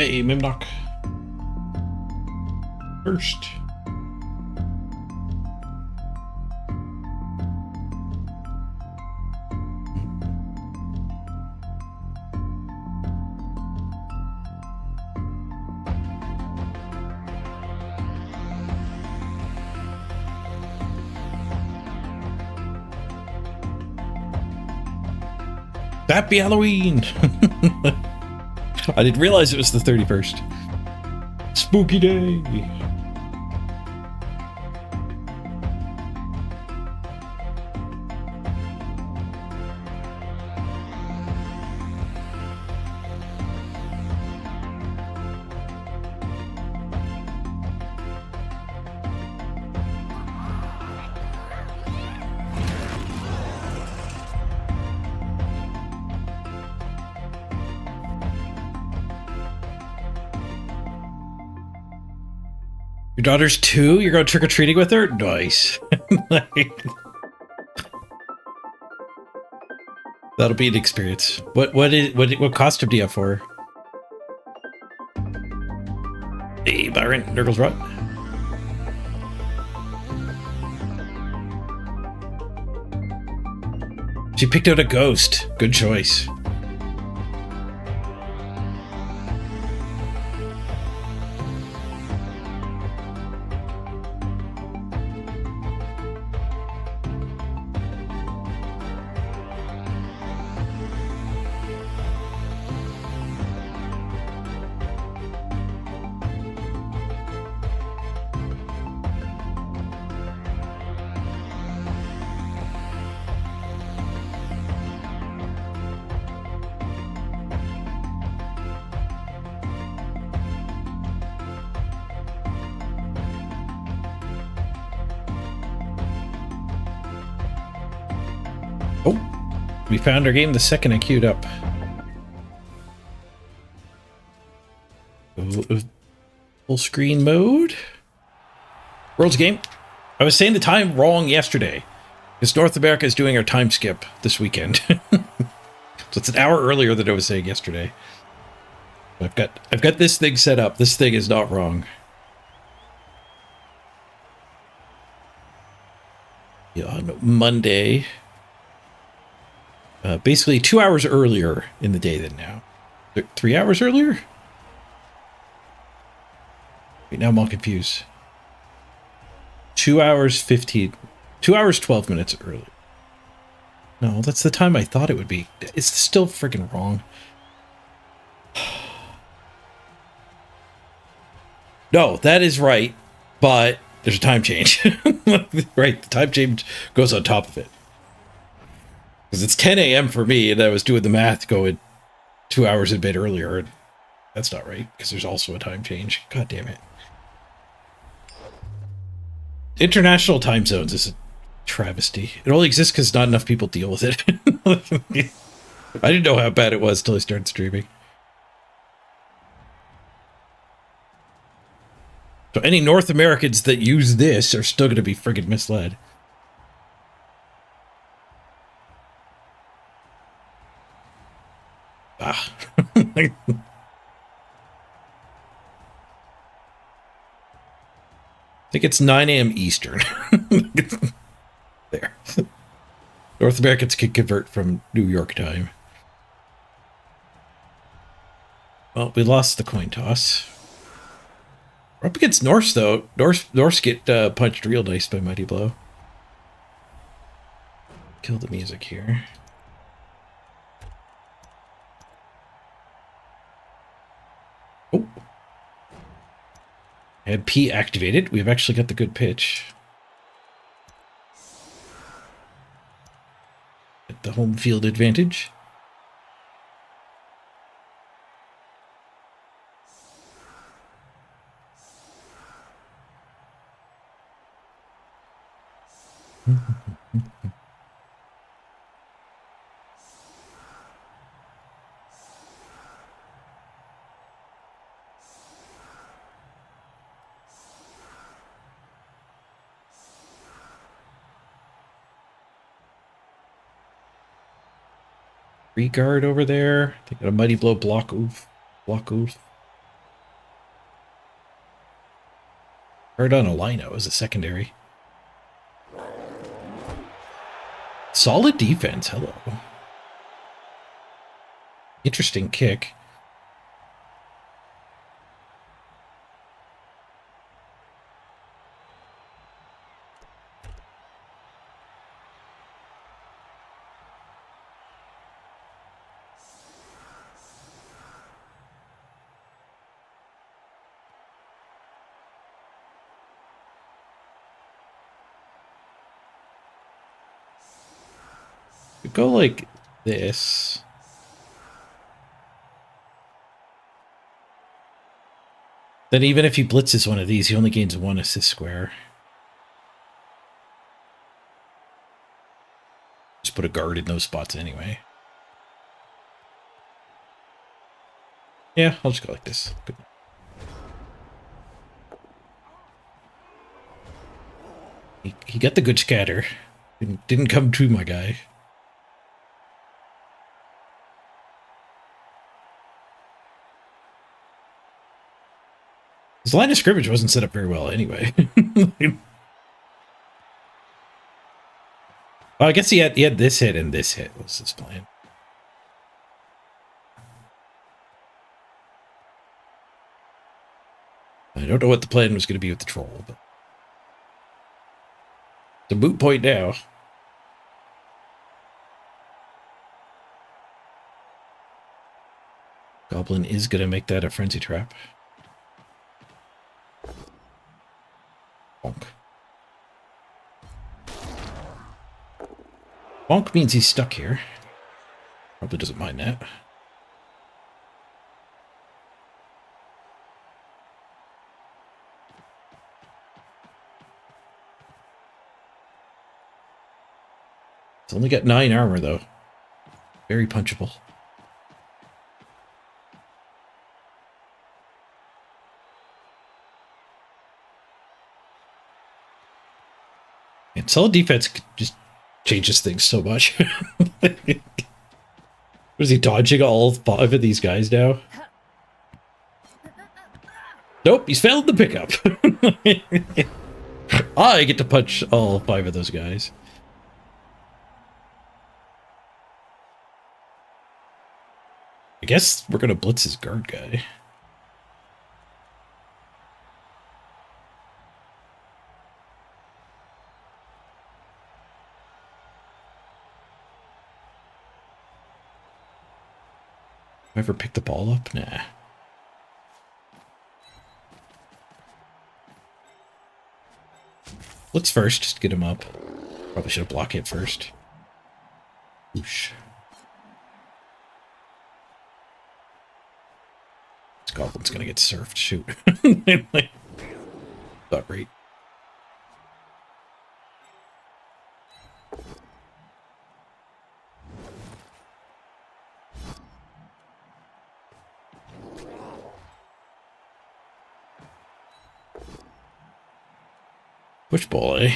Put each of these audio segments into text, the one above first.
Hey, Mimnock. First. Happy Halloween! I didn't realize it was the 31st. Spooky day! Your daughter's 2? You're going trick-or-treating with her? Nice. That'll be an experience. What costume do you have for her? Hey, Byron, Nurgle's Rot. She picked out a ghost. Good choice. Oh, we found our game the second I queued up. Full screen mode. World's game. I was saying the time wrong yesterday, because North America is doing our time skip this weekend. So it's an hour earlier than I was saying yesterday. I've got this thing set up. This thing is not wrong. Yeah, on Monday. Basically 2 hours earlier in the day than now. 3 hours earlier? Wait, now I'm all confused. 2 hours 15. 2 hours 12 minutes early. No, that's the time I thought it would be. It's still freaking wrong. No, that is right, but there's a time change. Right, the time change goes on top of it. Because it's 10 a.m. for me, and I was doing the math going 2 hours a bit earlier. And that's not right, because there's also a time change. God damn it. International time zones is a travesty. It only exists because not enough people deal with it. I didn't know how bad it was until I started streaming. So any North Americans that use this are still going to be friggin' misled. Ah. I think it's 9 a.m. Eastern. There. North Americans can convert from New York time. Well, we lost the coin toss. We're up against Norse, though. Norse get punched real nice by Mighty Blow. Kill the music here. Oh. And P activated. We've actually got the good pitch. Get the home field advantage. Free guard over there. They got a Mighty Blow block oof. Block oof. Hard on a lino as a secondary. Solid defense. Hello. Interesting kick. We go like this. Then even if he blitzes one of these, he only gains 1 assist square. Just put a guard in those spots anyway. Yeah, I'll just go like this. Good. He got the good scatter. Didn't come true, my guy. His line of scrimmage wasn't set up very well anyway. Well, I guess he had this hit and this hit was his plan. I don't know what the plan was going to be with the troll, but it's a moot point now. Goblin is going to make that a frenzy trap. Bonk. Bonk means he's stuck here. Probably doesn't mind that. It's only got 9 armor, though. Very punchable. And solid defense just changes things so much. Was he dodging all 5 of these guys now? Nope, he's failed the pickup. I get to punch all 5 of those guys. I guess we're gonna blitz his guard guy. Ever pick the ball up? Nah. Let's first just get him up. Probably should have blocked it first. Whoosh. This goblin's gonna get surfed. Shoot. Not great. Push ball, eh?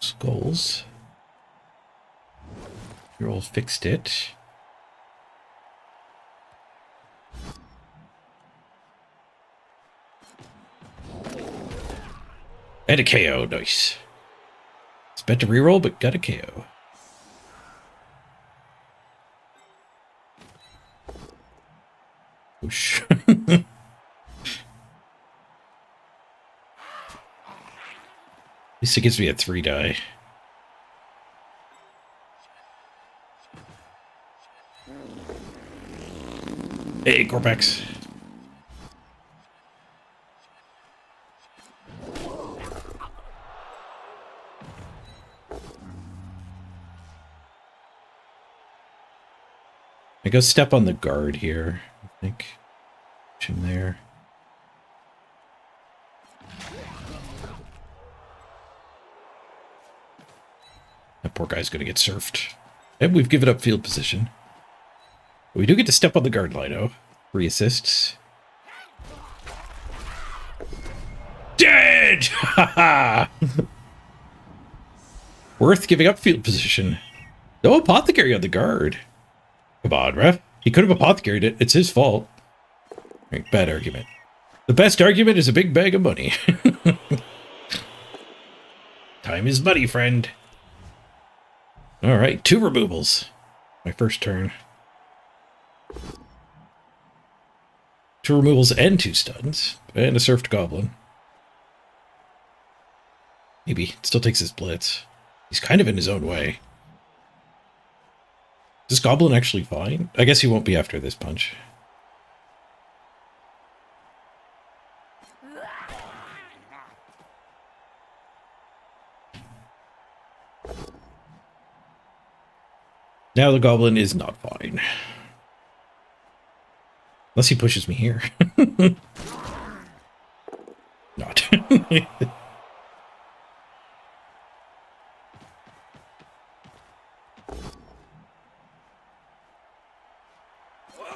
Skulls. You all fixed it. And a KO, nice. It's meant to reroll, but got a KO. Whoosh. At least it gives me a 3 die. Hey, Corpex. I go step on the guard here, I think. Push him there. poor guy's going to get surfed. And we've given up field position. We do get to step on the guard line, though. 3 assists. Dead! Haha! Worth giving up field position. No apothecary on the guard. Come on, ref. He could have apothecaried it. It's his fault. Right, bad argument. The best argument is a big bag of money. Time is money, friend. Alright, 2 removals. My first turn. 2 removals and 2 stuns. And a surfed goblin. Maybe. It still takes his blitz. He's kind of in his own way. Is this goblin actually fine? I guess he won't be after this punch. Now the goblin is not fine. Unless he pushes me here. Not.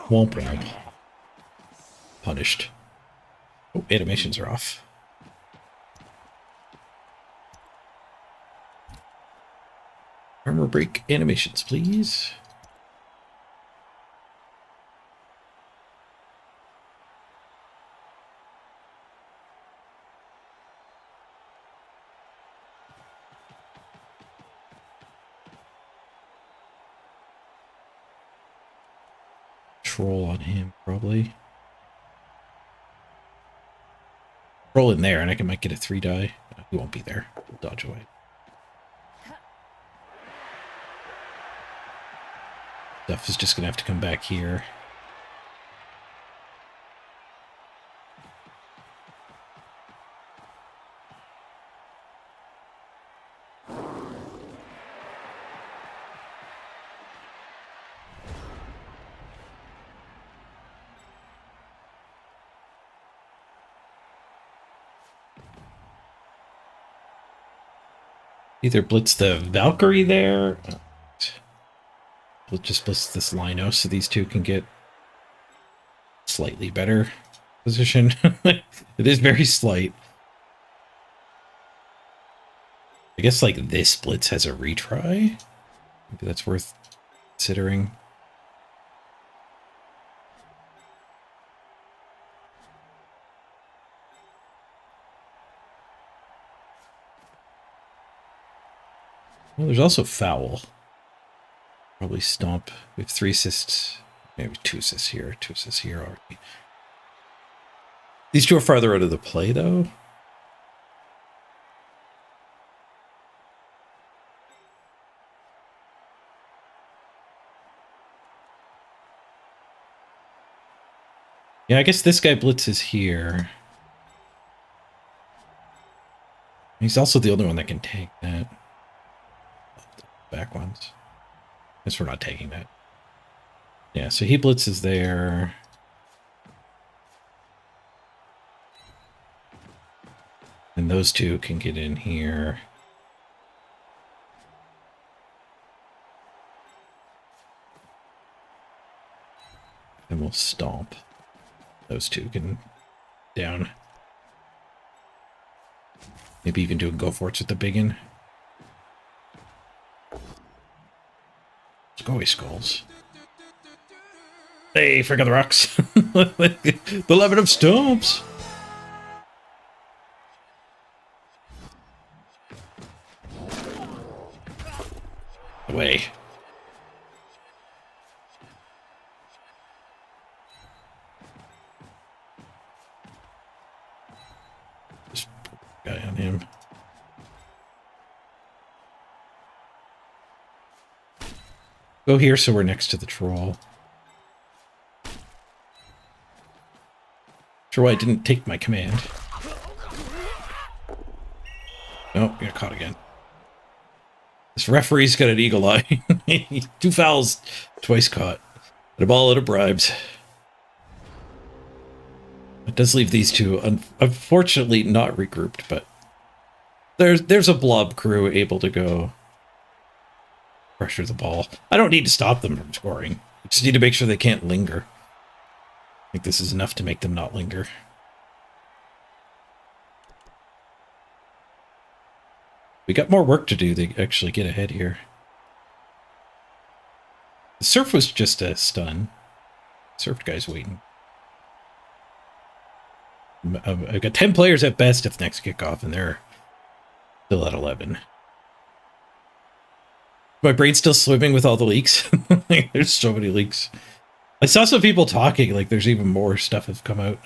Womp womp. Punished. Oh, animations are off. Armor break animations, please. Troll on him, probably. Roll in there, and I might get a 3 die. He won't be there. We'll dodge away. Stuff is just gonna have to come back here. Either blitz the Valkyrie there. We'll just blitz this Lino so these two can get slightly better position. It is very slight. I guess like this blitz has a retry. Maybe that's worth considering. Well, there's also foul. Probably stomp. We have 3 assists. Maybe 2 assists here. 2 assists here already. These two are farther out of the play, though. Yeah, I guess this guy blitzes here. He's also the only one that can take that. Back ones. Guess we're not taking that. Yeah, so he blitzes there. And those two can get in here. And we'll stomp. Those two can down. Maybe even do a go for it with the biggin. Scully skulls. Hey, forgot the rocks. The 11 of stomps. Away. Just put the guy on him. Go here so we're next to the troll. Sure why I didn't take my command. Oh, you're caught again. This referee's got an eagle eye. 2 fouls, twice caught. And a ball out of bribes. It does leave these two, unfortunately, not regrouped, but there's a blob crew able to go pressure the ball. I don't need to stop them from scoring. I just need to make sure they can't linger. I think this is enough to make them not linger. We got more work to do to actually get ahead here. The surf was just a stun. Surf guy's waiting. I've got 10 players at best at the next kickoff, and they're still at 11. My brain's still swimming with all the leaks. There's so many leaks. I saw some people talking like there's even more stuff that's come out.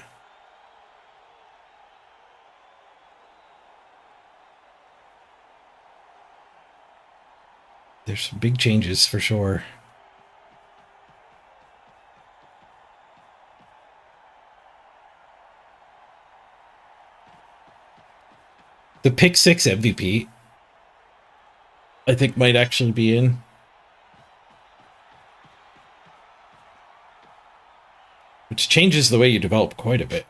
There's some big changes for sure. The pick 6 MVP, I think, might actually be in. Which changes the way you develop quite a bit.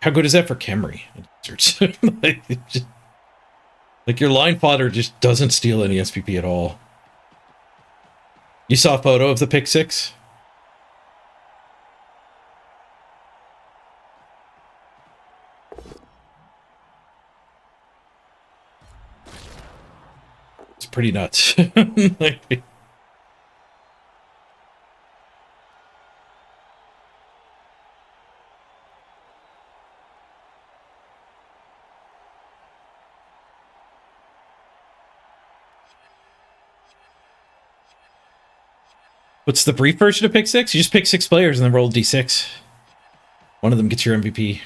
How good is that for Khemri? Like your line fodder just doesn't steal any SPP at all. You saw a photo of the pick 6? It's pretty nuts. What's the brief version of pick 6? You just pick 6 players and then roll d6. One of them gets your MVP.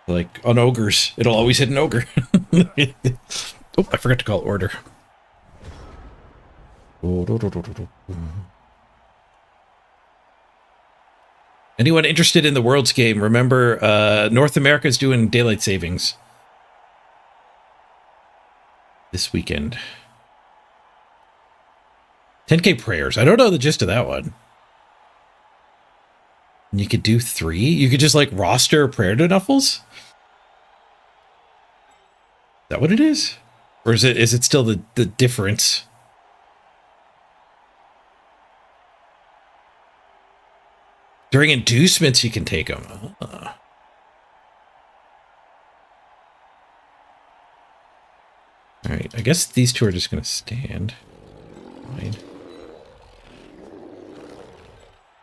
Like on ogres, it'll always hit an ogre. Oh, I forgot to call order. Anyone interested in the Worlds game? Remember, North America is doing daylight savings this weekend. 10K prayers. I don't know the gist of that one. You could do 3. You could just like roster prayer to Nuffles. Is that what it is? Or is it still the difference? During inducements, you can take them. All right, I guess these two are just going to stand. Fine.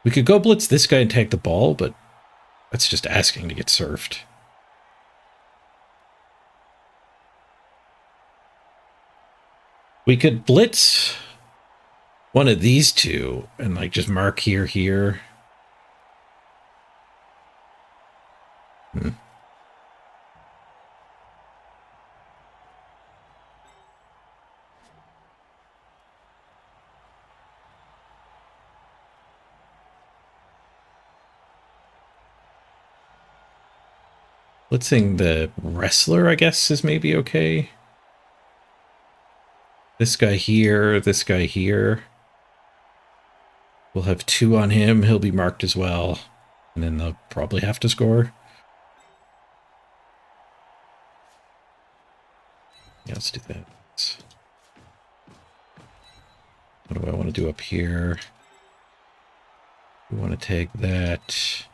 We could go blitz this guy and tag the ball, but that's just asking to get surfed. We could blitz one of these two and like just mark here. Blitzing the wrestler, I guess, is maybe okay. This guy here, this guy here. We'll have 2 on him. He'll be marked as well. And then they'll probably have to score. Yeah, let's do that. What do I want to do up here? We want to tag that.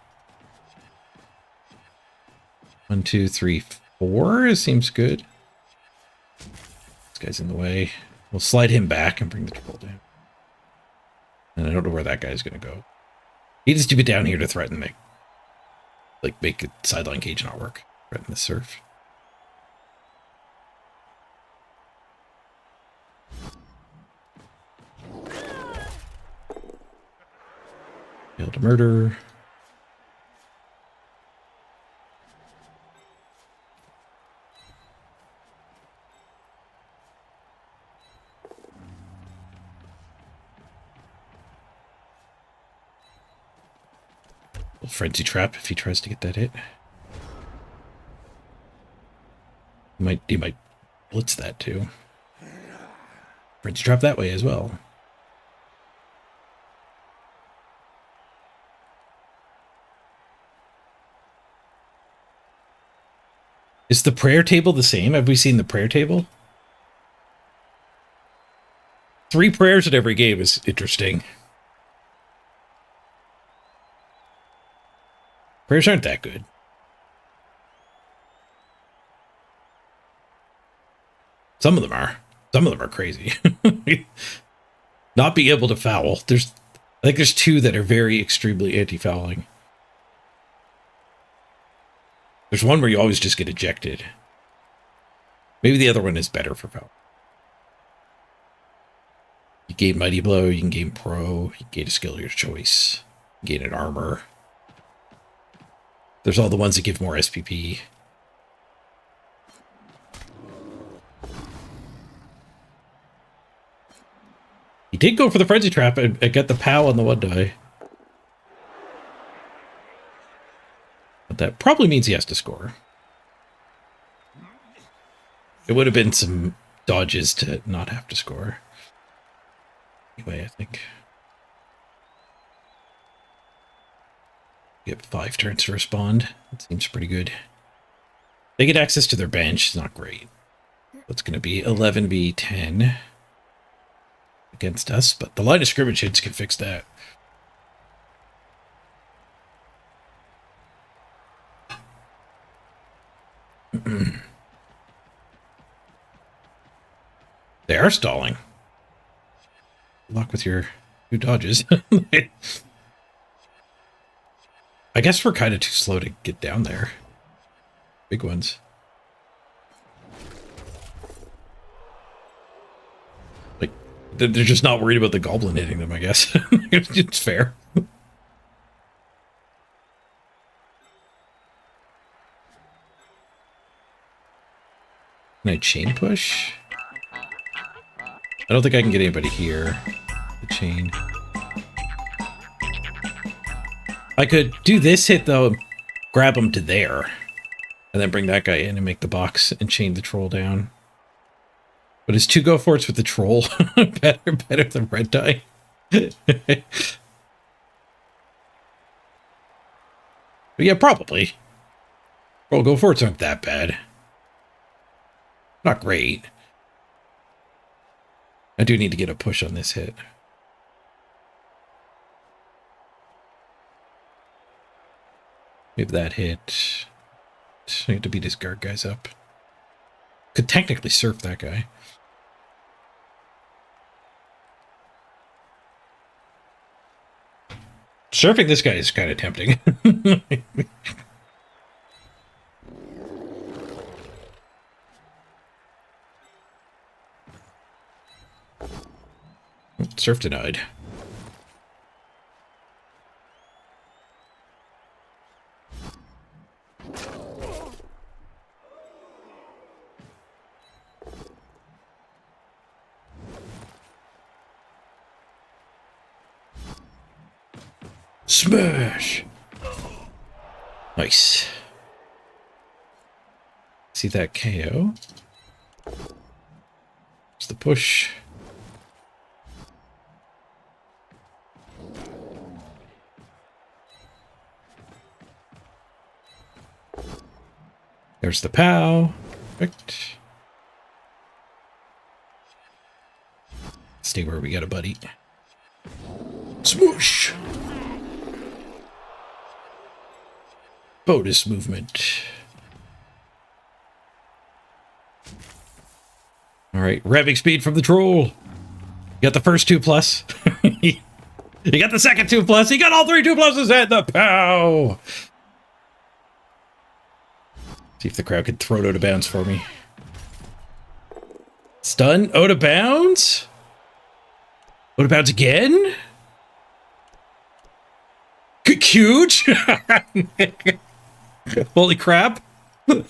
1, 2, 3, 4. It seems good. This guy's in the way. We'll slide him back and bring the troll down. And I don't know where that guy's going to go. He needs to be down here to threaten me. Like, make a sideline cage not work. Threaten the surf. Failed to murder. Frenzy trap if he tries to get that hit. He might blitz that too. Frenzy trap that way as well. Is the prayer table the same? Have we seen the prayer table? 3 prayers in every game is interesting. Prayers aren't that good. Some of them are. Some of them are crazy. Not being able to foul. I think there's 2 that are very extremely anti-fouling. There's one where you always just get ejected. Maybe the other one is better for foul. You gain Mighty Blow, you can gain Pro, you can gain a skill of your choice, you can gain an armor. There's all the ones that give more SPP. He did go for the Frenzy Trap and get the POW on the 1 die. But that probably means he has to score. It would have been some dodges to not have to score. Anyway, I think you get 5 turns to respond. That seems pretty good. They get access to their bench. It's not great. It's going to be 11v10 against us, but the line of scrimmage hits can fix that. They are stalling. Good luck with your 2 dodges. I guess we're kind of too slow to get down there. Big ones. Like, they're just not worried about the goblin hitting them, I guess. It's fair. Can I chain push? I don't think I can get anybody here. The chain. I could do this hit, though, grab him to there, and then bring that guy in and make the box and chain the troll down. But is 2 go for it's with the troll better than red die? But yeah, probably. Troll go for it's aren't that bad. Not great. I do need to get a push on this hit. Maybe that hit. I need to beat his guard guys up. Could technically surf that guy. Surfing this guy is kind of tempting. Surf denied. Smash! Nice. See that KO? It's the push. There's the POW. Perfect. Stay where we got a buddy. Smoosh! Bonus movement. Alright, revving speed from the troll. You got the first 2+. You got the second 2+. You got all 3 2+s and the POW! See if the crowd can throw it out of bounds for me. Stun? Out of bounds? Out of bounds again? Huge? Holy crap. Well,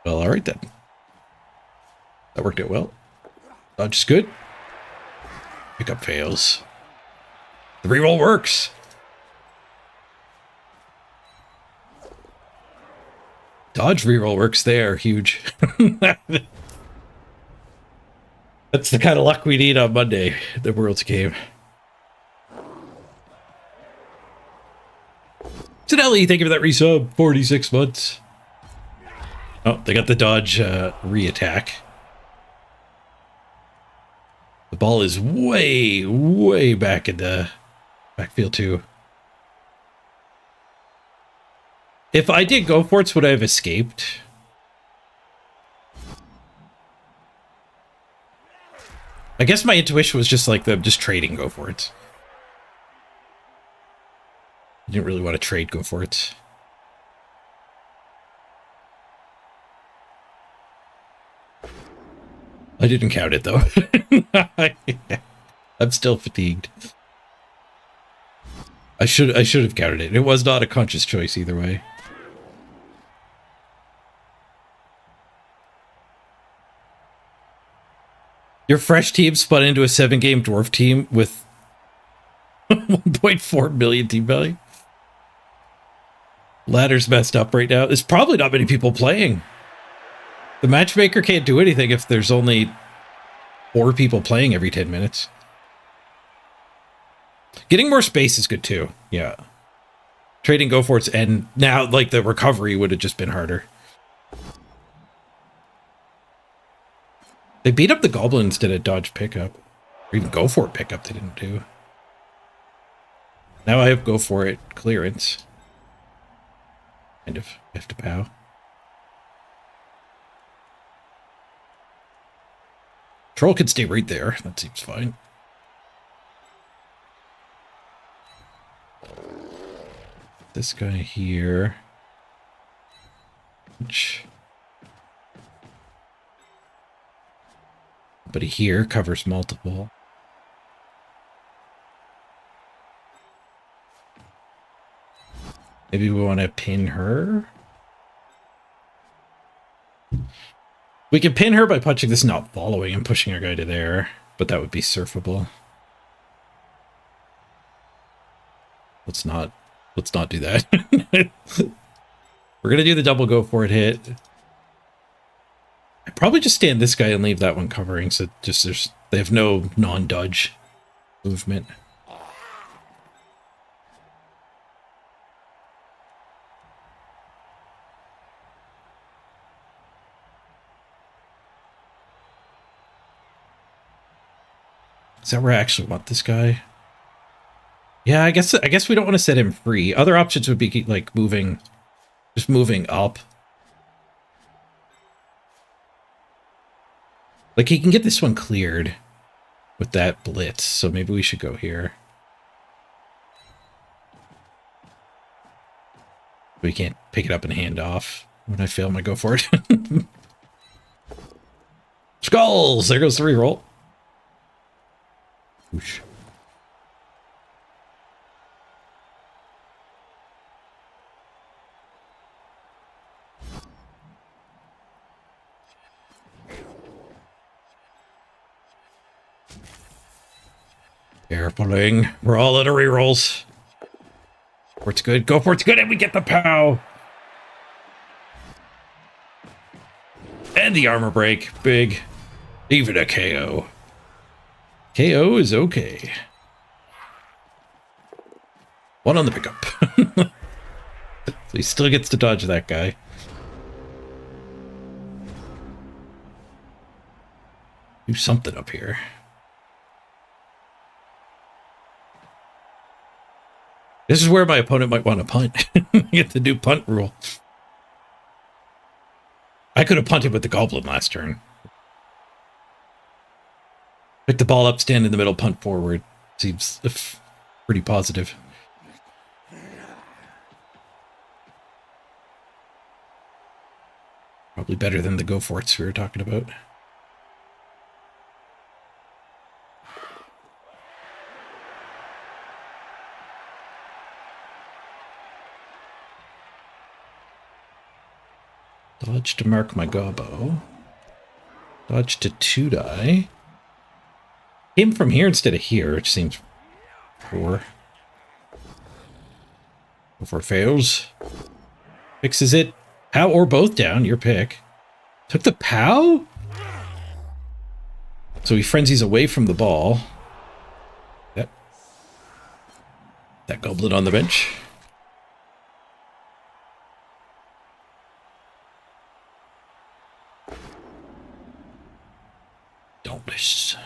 alright then. That worked out well. Dodge is good. Pickup fails. The reroll works. Dodge reroll works there. Huge. That's the kind of luck we need on Monday, the World's game. Ellie, thank you for that resub. 46 months. Oh, they got the dodge re-attack. The ball is way, way back in the backfield too. If I did go for it, would I have escaped? I guess my intuition was just like them just trading go for it. I didn't really want to trade go for it. I didn't count it though. I'm still fatigued. I should have counted it. It was not a conscious choice either way. Your fresh team spun into a 7-game dwarf team with 1.4 million team value. Ladder's messed up right now. There's probably not many people playing. The matchmaker can't do anything if there's only 4 people playing every 10 minutes. Getting more space is good too. Yeah. Trading go for it, and now like the recovery would have just been harder. They beat up the goblin instead of dodge pickup. Or even go for it pickup they didn't do. Now I have go for it clearance. Kind of have to pow. Troll can stay right there. That seems fine. This guy here. But here covers multiple. Maybe we want to pin her. We can pin her by punching this not following and pushing our guy to there, but that would be surfable. Let's not do that. We're gonna do the double go for it hit. I'd probably just stand this guy and leave that one covering, so just they have no non-dodge movement. Is that where I actually want this guy? Yeah, I guess we don't want to set him free. Other options would be like moving up. Like he can get this one cleared with that blitz, so maybe we should go here. We can't pick it up and hand off when I fail my go for it. Skulls! There goes the reroll. Whoosh. Carefuling. We're all out of rerolls. For it's good. Go for it's good, and we get the POW. And the armor break. Big. Even a KO. KO is okay. One on the pickup. So he still gets to dodge that guy. Do something up here. This is where my opponent might want to punt. Get the new punt rule. I could have punted with the goblin last turn. Pick the ball up, stand in the middle, punt forward. Seems pretty positive. Probably better than the go for it's we were talking about. Dodge to mark my gobbo. Dodge to 2-die. Came from here instead of here, which seems poor. Before fails. Fixes it. POW or both down, your pick. Took the POW? So he frenzies away from the ball. Yep. That goblin on the bench. Dauntless.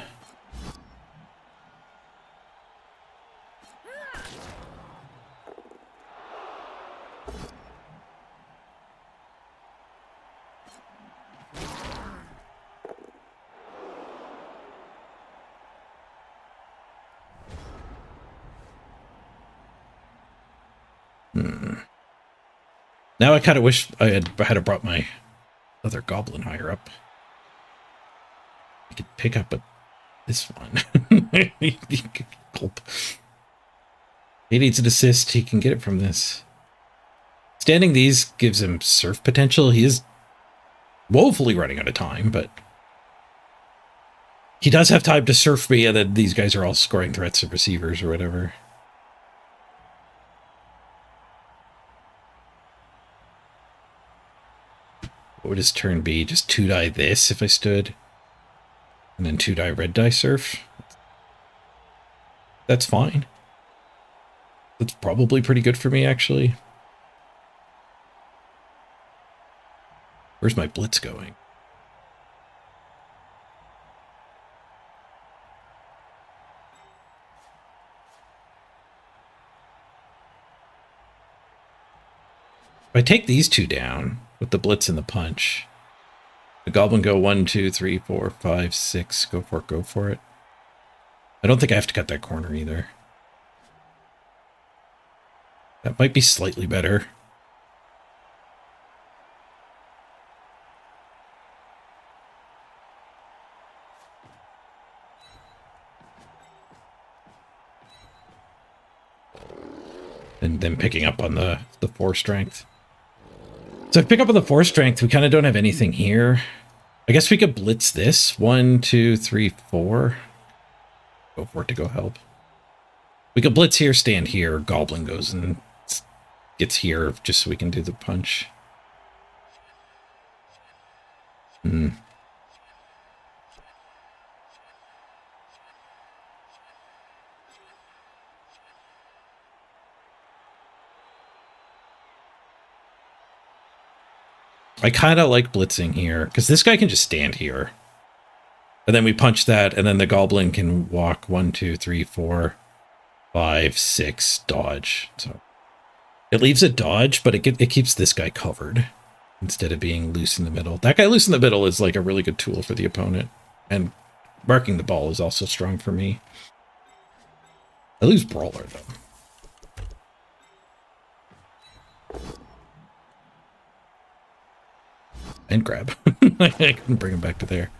Now I kind of wish I had brought my other goblin higher up. I could pick up this one. Gulp. He needs an assist. He can get it from this. Standing these gives him surf potential. He is woefully running out of time, but he does have time to surf me, and then these guys are all scoring threats of receivers or whatever. What would his turn be? Just 2-die this if I stood, and then 2-die red die surf? That's fine. That's probably pretty good for me, actually. Where's my blitz going? If I take these two down with the blitz and the punch, the goblin go 1, 2, 3, 4, 5, 6. Go for it, go for it. I don't think I have to cut that corner either. That might be slightly better. And then picking up on the 4 strength. So if I pick up on the 4 strength, we kind of don't have anything here. I guess we could blitz this. 1, 2, 3, 4. Go for it to go help. We could blitz here, stand here. Goblin goes and gets here just so we can do the punch. I kind of like blitzing here, because this guy can just stand here. And then we punch that, and then the goblin can walk 1, 2, 3, 4, 5, 6, dodge. So it leaves a dodge, but it keeps this guy covered instead of being loose in the middle. That guy loose in the middle is like a really good tool for the opponent. And marking the ball is also strong for me. I lose Brawler, though. And grab. I couldn't bring him back to there.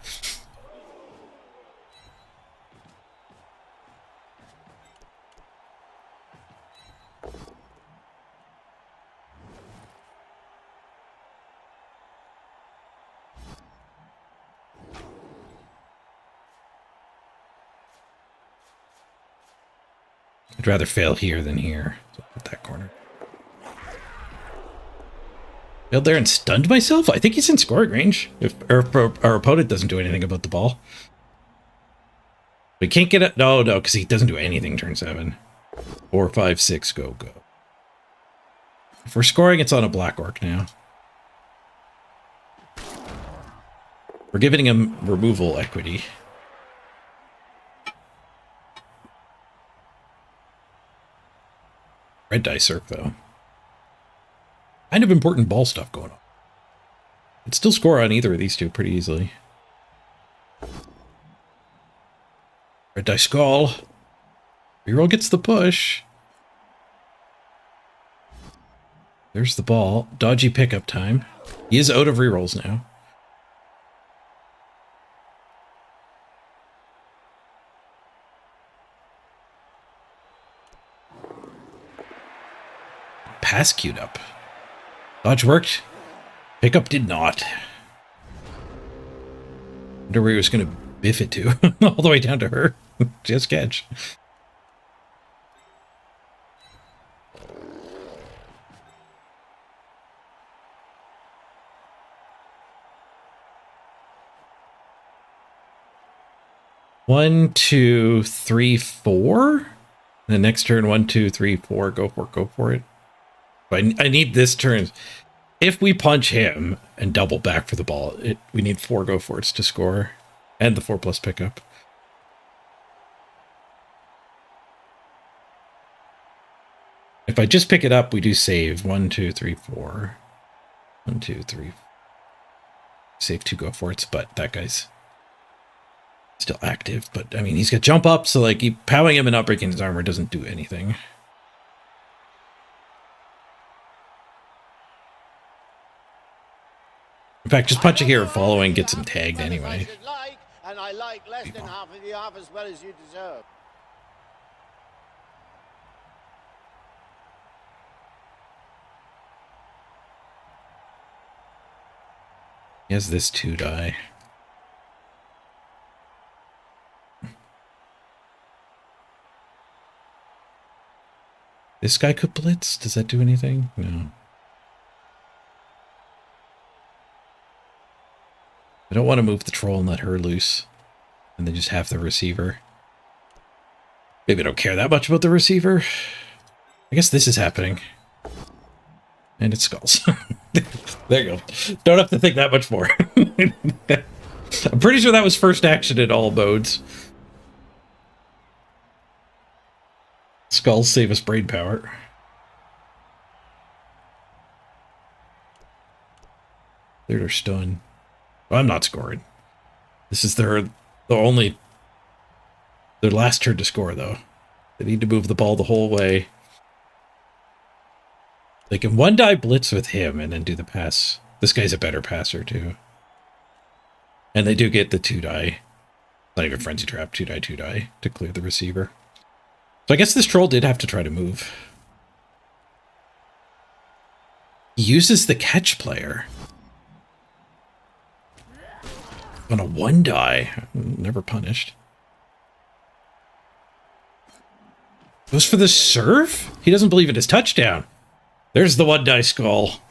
I'd rather fail here than here. So I'll put that corner. Failed there and stunned myself? I think he's in scoring range. If our opponent doesn't do anything about the ball. We can't get it. No, because he doesn't do anything turn 7. 4, 5, 6, go. If we're scoring, it's on a black orc now. We're giving him removal equity. Red die surf, though. Kind of important ball stuff going on. I'd still score on either of these two pretty easily. Red die skull. Reroll gets the push. There's the ball. Dodgy pickup time. He is out of rerolls now. Pass queued up. Dodge worked. Pickup did not. Wonder where he was going to biff it to. All the way down to her. Just catch. One, 2, 3, 4. The next turn, 1, 2, 3, 4. Go for it. I need this turn. If we punch him and double back for the ball, we need 4 go for it's to score. And the 4+ pickup. If I just pick it up, we do save. 1, 2, 3, 4. 1, 2, 3. Save 2 go for it, but that guy's still active. But I mean, he's got jump up, so like powering him and not breaking his armor doesn't do anything. In fact, just punching here and following gets him tagged anyway. And I like less than half of you half as well as you deserve. He has this 2 die. This guy could blitz. Does that do anything? No. I don't want to move the troll and let her loose. And then just have the receiver. Maybe I don't care that much about the receiver. I guess this is happening. And it skulls. There you go. Don't have to think that much more. I'm pretty sure that was first action in all modes. Skulls save us brain power. They're stunned. Oh, I'm not scoring. This is their last turn to score, though. They need to move the ball the whole way. They can 1-die blitz with him and then do the pass. This guy's a better passer, too. And they do get the 2-die. Not even Frenzy Trap, 2-die, 2-die to clear the receiver. So I guess this troll did have to try to move. He uses the catch player. On a 1-die. Never punished. Goes for the serve? He doesn't believe in his touchdown. There's the 1-die skull.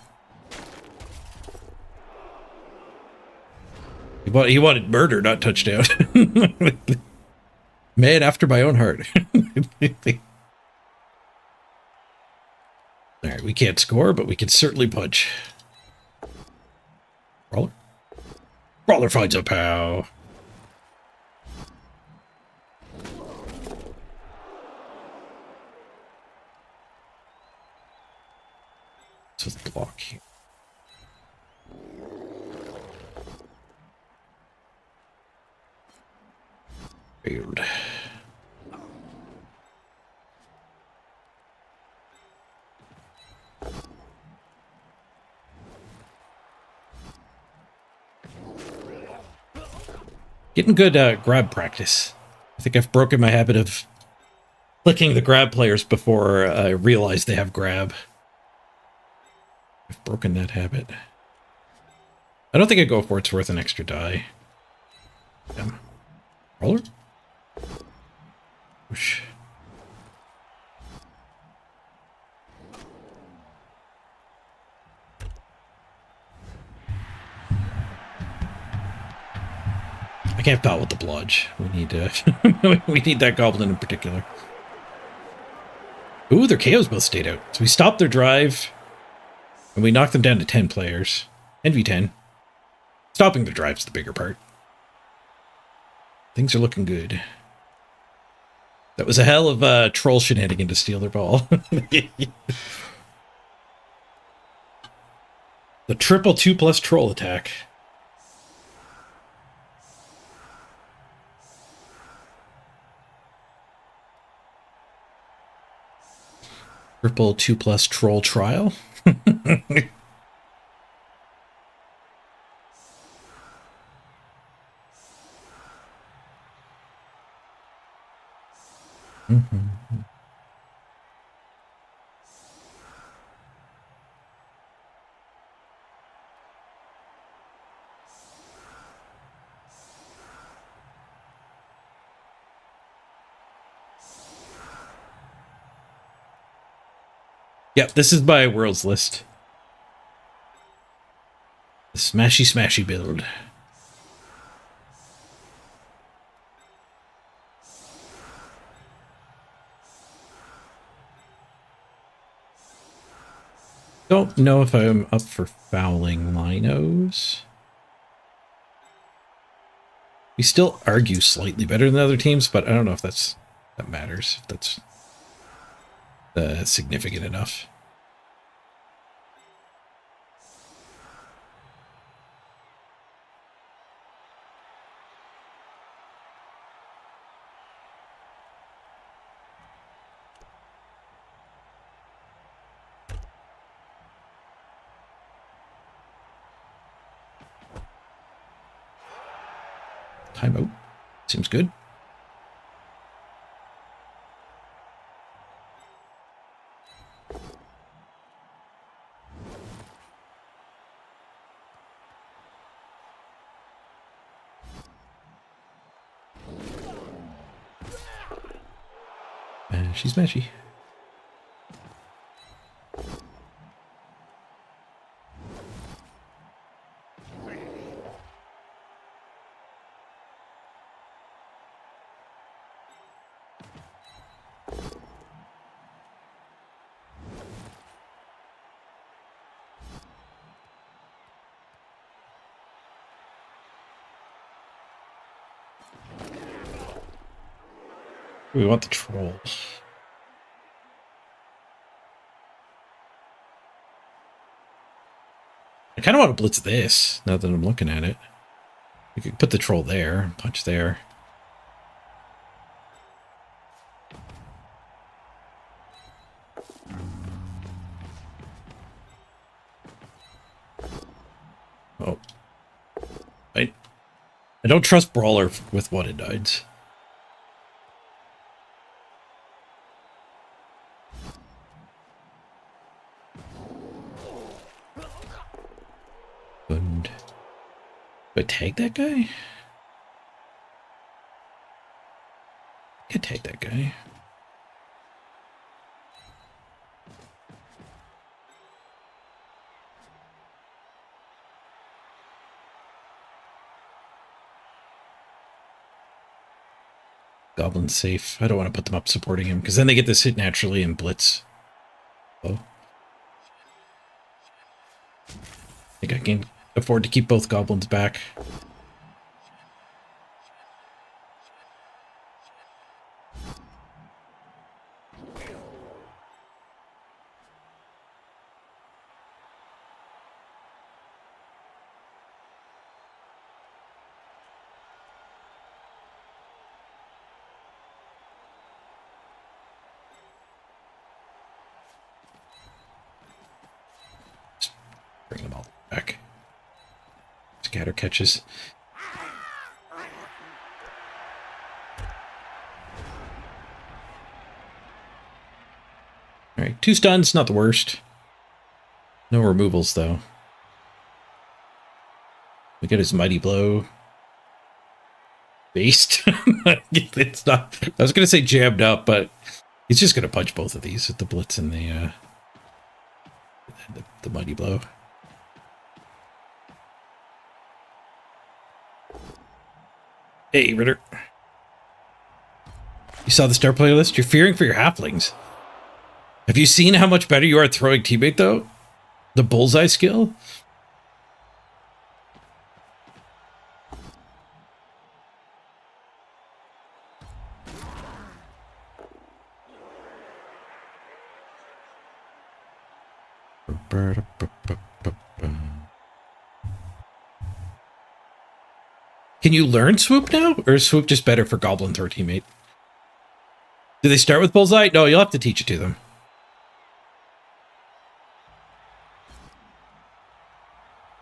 He wanted murder, not touchdown. Man after my own heart. Alright, we can't score, but we can certainly punch. Brawler? Brawler finds a pow. So the block here. Weird. Getting good grab practice. I think I've broken my habit of clicking the grab players before I realize they have grab. I've broken that habit. I don't think I go for it's worth an extra die. Damn. Roller? Whoosh. I can't foul with the blodge. We need we need that goblin in particular. Ooh, their KOs both stayed out. So we stopped their drive, and we knocked them down to 10 players. NV10. Stopping the drive's the bigger part. Things are looking good. That was a hell of a troll shenanigan to steal their ball. The triple 2+ troll attack. Triple 2+ troll trial. Yep, this is my worlds list. The smashy smashy build. Don't know if I'm up for fouling linos. We still argue slightly better than other teams, but I don't know if that matters, if that's significant enough. Timeout. Seems good. She's meshy. We want the troll. I kind of want to blitz this, now that I'm looking at it. We could put the troll there, punch there. Oh. I don't trust Brawler with one-and-9s. And do I tag that guy? I could tag that guy. Goblin's safe. I don't want to put them up supporting him, because then they get this hit naturally and blitz. Oh. I think I can afford to keep both goblins back. Bring them all back. Scatter catches. Alright, 2 stuns, not the worst. No removals, though. We get his mighty blow. Based. It's not. I was gonna say jammed up, but he's just gonna punch both of these with the blitz and the mighty blow. Hey, Ritter. You saw the star playlist? You're fearing for your halflings. Have you seen how much better you are at throwing teammate, though? The bullseye skill? Can you learn swoop now? Or is swoop just better for goblin throw teammate? Do they start with bullseye? No, you'll have to teach it to them.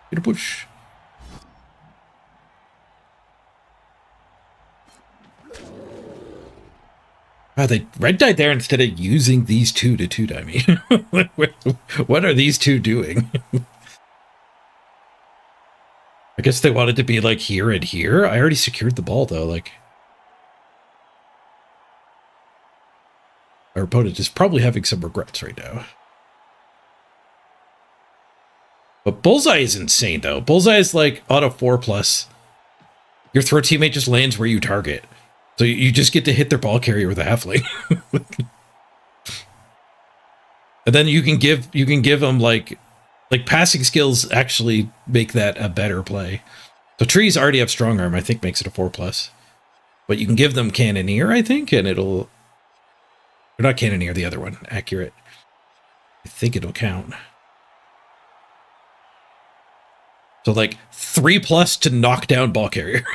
Get a push. Wow, they red died there instead of using these two to two-die me. What are these two doing? I guess they wanted to be like here and here. I already secured the ball though, like. Our opponent is probably having some regrets right now. But Bullseye is insane though. Bullseye is like auto 4+. Your throw teammate just lands where you target. So you just get to hit their ball carrier with a halfling. And then you can give them like passing skills actually make that a better play. So trees already have strong arm, I think makes it a 4+. But you can give them Cannoneer, I think, and it'll... Or not Cannoneer, the other one. Accurate. I think it'll count. So like 3+ to knock down ball carrier.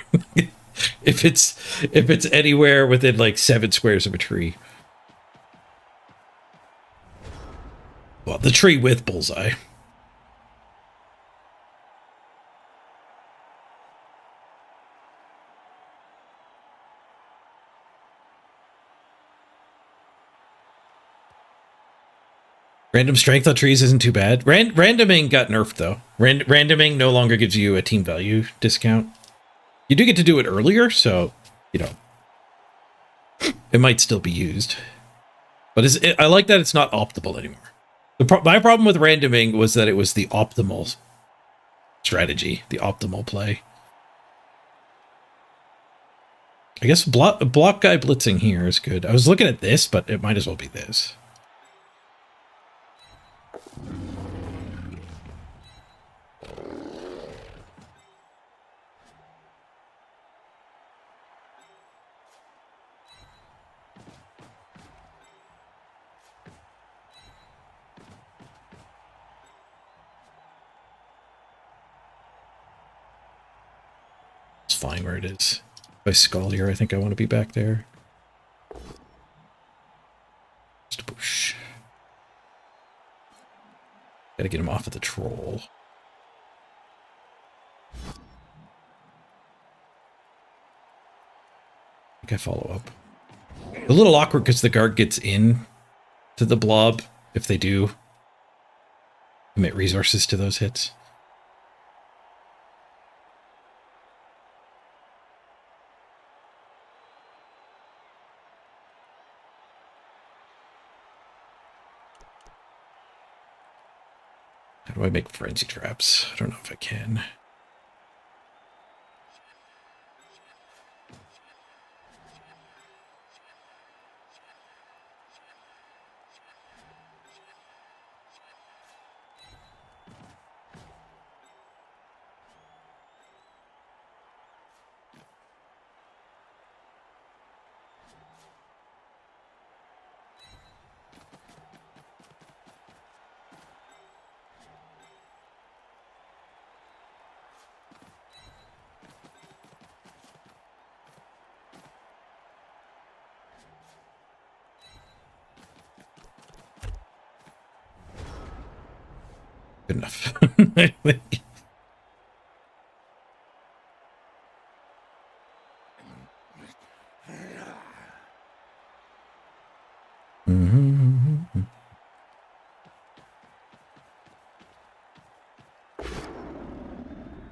if it's anywhere within like 7 squares of a tree. Well, the tree with bullseye. Random strength on trees isn't too bad. Randoming got nerfed, though. Randoming no longer gives you a team value discount. You do get to do it earlier, so, you know, it might still be used. But I like that it's not optimal anymore. My problem with randoming was that it was the optimal strategy, the optimal play. I guess block guy blitzing here is good. I was looking at this, but it might as well be this. Fine where it is. By Scollier, I think I want to be back there. Just a push. Gotta get him off of the troll. I think I follow up. A little awkward because the guard gets in to the blob if they do commit resources to those hits. How do I make frenzy traps? I don't know if I can. Good enough.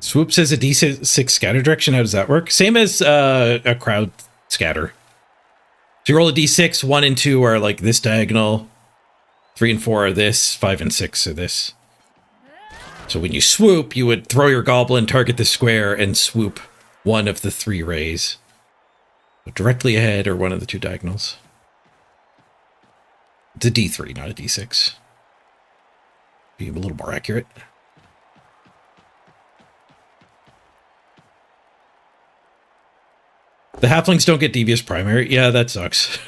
Swoops as a D6 scatter direction. How does that work? Same as a crowd scatter. So you roll a D6, 1 and 2 are like this diagonal, 3 and 4 are this, 5 and 6 are this. So when you swoop, you would throw your goblin, target the square, and swoop one of the 3 rays. So directly ahead or one of the 2 diagonals. It's a D3, not a D6. Be a little more accurate. The halflings don't get devious primary. Yeah, that sucks.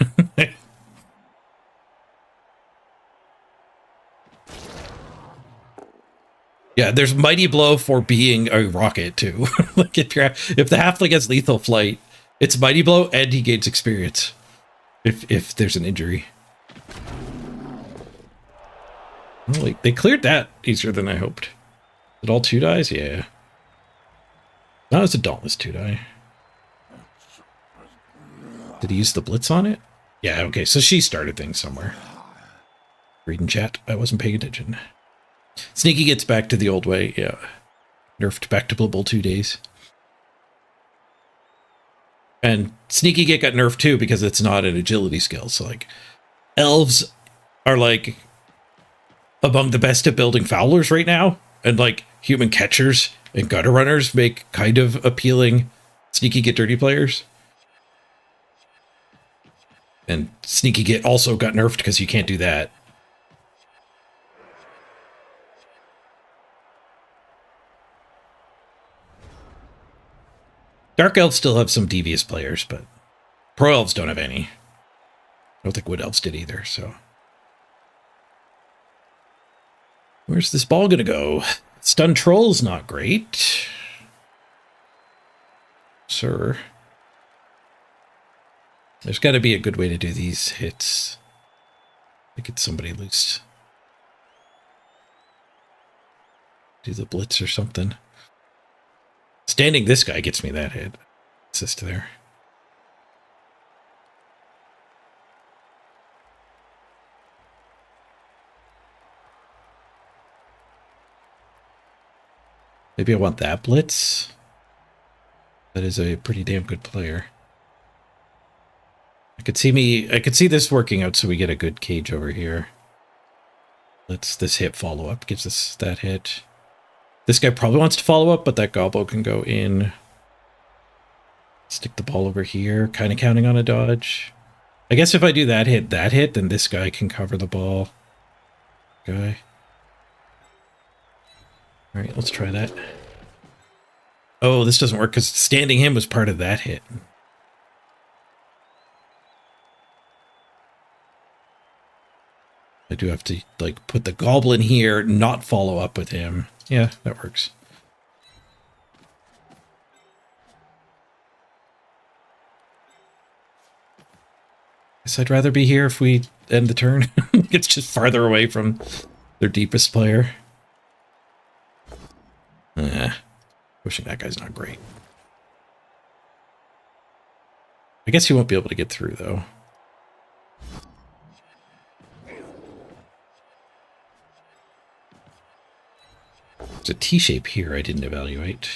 Yeah, there's mighty blow for being a rocket too. Like if the halfling has lethal flight, it's mighty blow and he gains experience. If there's an injury. Oh, wait, they cleared that easier than I hoped. Is it all 2 dies? Yeah. No, it's a dauntless 2 die. Did he use the blitz on it? Yeah, okay, so she started things somewhere. Reading chat, I wasn't paying attention. Sneaky gets back to the old way, yeah. Nerfed back to Blood Bowl 2 days. And Sneaky Get got nerfed too because it's not an agility skill. So like, elves are like among the best at building fowlers right now. And like human catchers and gutter runners make kind of appealing Sneaky Get dirty players. And Sneaky Get also got nerfed because you can't do that. Dark Elves still have some devious players, but Pro Elves don't have any. I don't think Wood Elves did either, so. Where's this ball gonna go? Stun Troll's not great. Sir. There's got to be a good way to do these hits. I get somebody loose. Do the blitz or something. Standing this guy gets me that hit. Assist there. Maybe I want that blitz. That is a pretty damn good player. I could see this working out so we get a good cage over here. Let's this hit follow up gives us that hit. This guy probably wants to follow up, but that gobbo can go in. Stick the ball over here, kind of counting on a dodge. I guess if I do that hit, then this guy can cover the ball. Guy. All right, let's try that. Oh, this doesn't work because standing him was part of that hit. I do have to, like, put the goblin here, not follow up with him. Yeah, that works. Guess I'd rather be here if we end the turn. It's just farther away from their deepest player. Pushing that guy's not great. I guess he won't be able to get through, though. There's a T-shape here I didn't evaluate.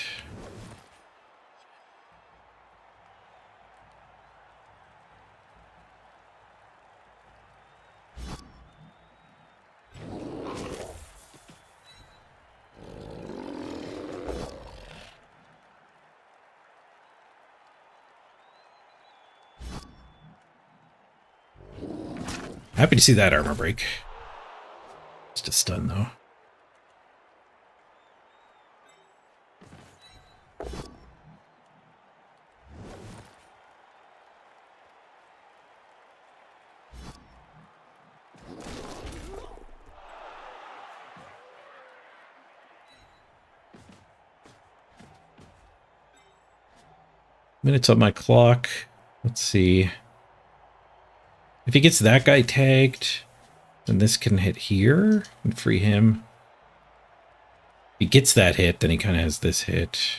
Happy to see that armor break. Just a stun, though. Minutes on my clock. Let's see. If he gets that guy tagged, then this can hit here and free him. If he gets that hit, then he kind of has this hit.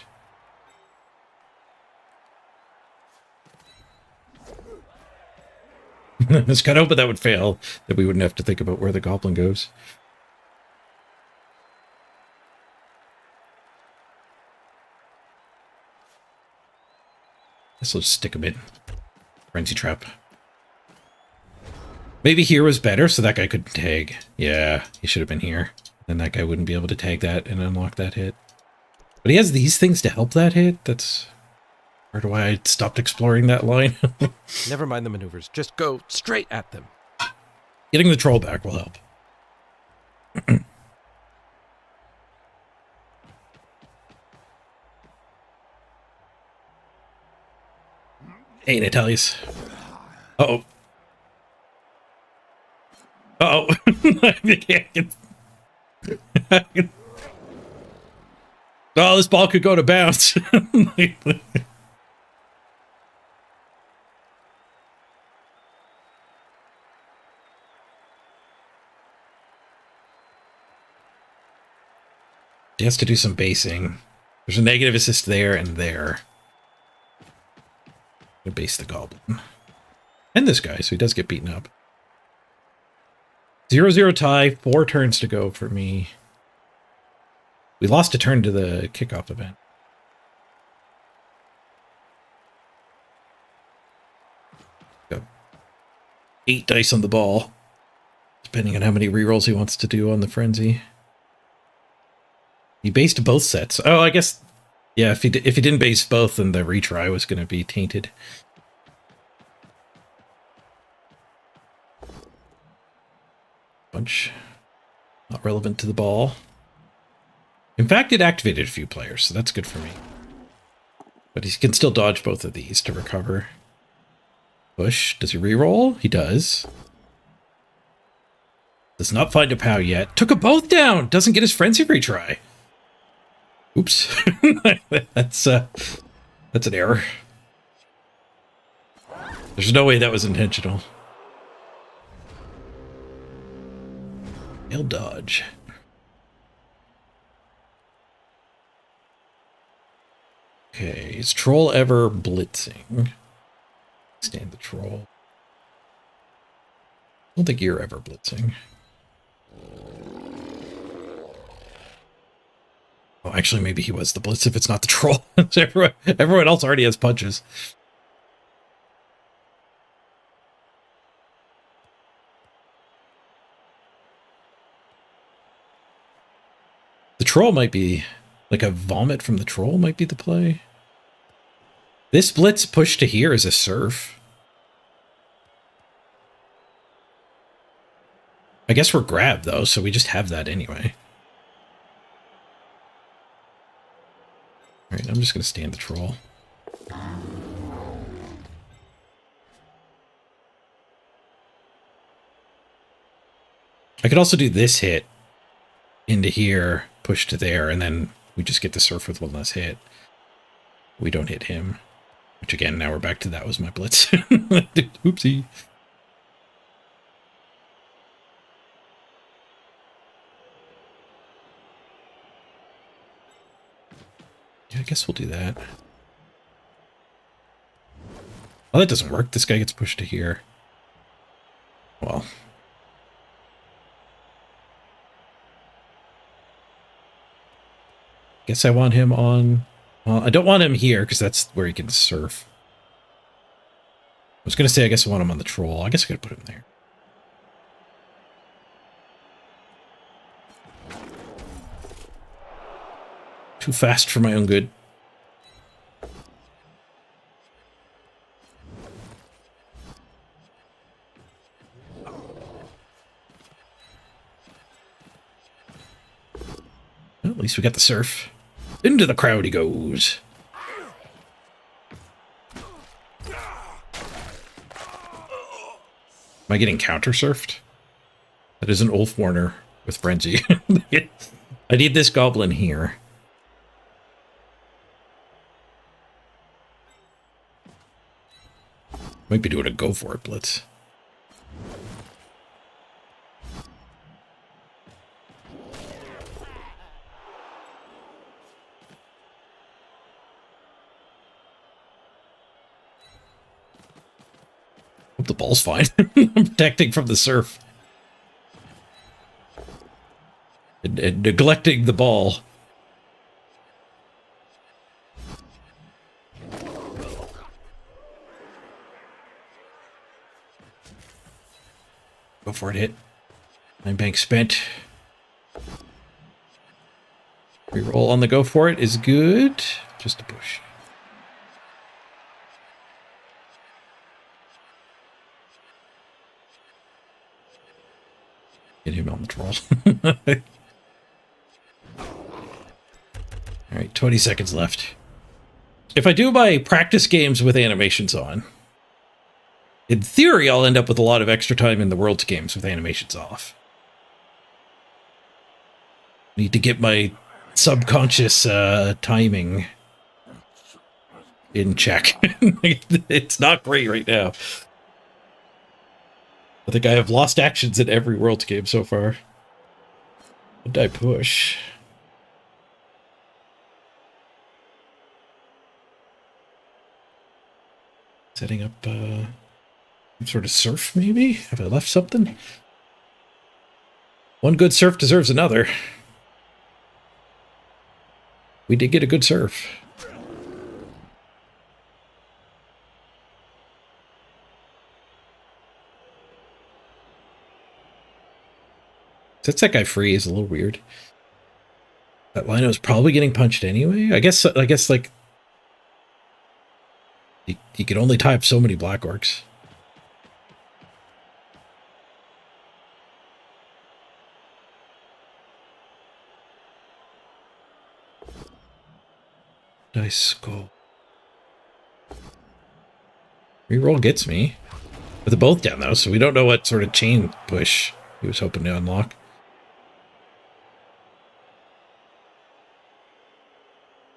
I was kind of hoping that would fail, that we wouldn't have to think about where the goblin goes. Guess I'll just stick him in. Frenzy trap. Maybe here was better, so that guy could tag. Yeah, he should have been here. Then that guy wouldn't be able to tag that and unlock that hit. But he has these things to help that hit. That's part of why I stopped exploring that line. Never mind the maneuvers. Just go straight at them. Getting the troll back will help. Hey, Natalius. Uh-oh. Uh-oh. Oh, this ball could go to bounce. He has to do some basing. There's a negative assist there and there. To base the goblin. And this guy, so he does get beaten up. 0-0 tie, 4 turns to go for me. We lost a turn to the kickoff event. Got 8 dice on the ball, depending on how many rerolls he wants to do on the frenzy. He based both sets. Oh, I guess, yeah, if he didn't base both, then the retry was going to be tainted. Bunch. Not relevant to the ball. In fact, it activated a few players, so that's good for me. But he can still dodge both of these to recover. Push. Does he reroll? He does. Does not find a POW yet. Took them both down. Doesn't get his frenzy retry. Oops. That's an error. There's no way that was intentional. He'll dodge. Okay, is Troll ever blitzing? Stand the Troll. I don't think you're ever blitzing. Oh, actually, maybe he was the blitz if it's not the Troll. everyone else already has punches. The Troll might be... Like a vomit from the Troll might be the play. This blitz push to here is a surf. I guess we're grabbed, though, so we just have that anyway. Alright, I'm just going to stand the Troll. I could also do this hit into here, push to there, and then we just get the surf with one less hit. We don't hit him. Which again, now we're back to that was my blitz. Oopsie. Yeah, I guess we'll do that. Well, that doesn't work. This guy gets pushed to here. Well. Guess I want him on... Well, I don't want him here, because that's where he can surf. I was going to say, I guess I want him on the Troll. I guess I could put him there. Too fast for my own good. Well, at least we got the surf. Into the crowd he goes. Am I getting counter-surfed? That is an Ulf Warner with Frenzy. I need this goblin here. Might be doing a go for it blitz. Hope the ball's fine. I'm protecting from the surf. And neglecting the ball. Go for it, hit. 9 bank spent. Reroll on the go for it is good. Just a push. Get him on the Troll. Alright, 20 seconds left. If I do my practice games with animations on, in theory, I'll end up with a lot of extra time in the Worlds games with animations off. Need to get my subconscious timing in check. It's not great right now. I think I have lost actions in every Worlds game so far. What did I push? Setting up some sort of surf, maybe? Have I left something? One good surf deserves another. We did get a good surf. Sets that guy free is a little weird. That Lino is probably getting punched anyway. I guess like he can only tie up so many Black Orcs. Nice skull. Reroll gets me. But they're both down, though, so we don't know what sort of chain push he was hoping to unlock.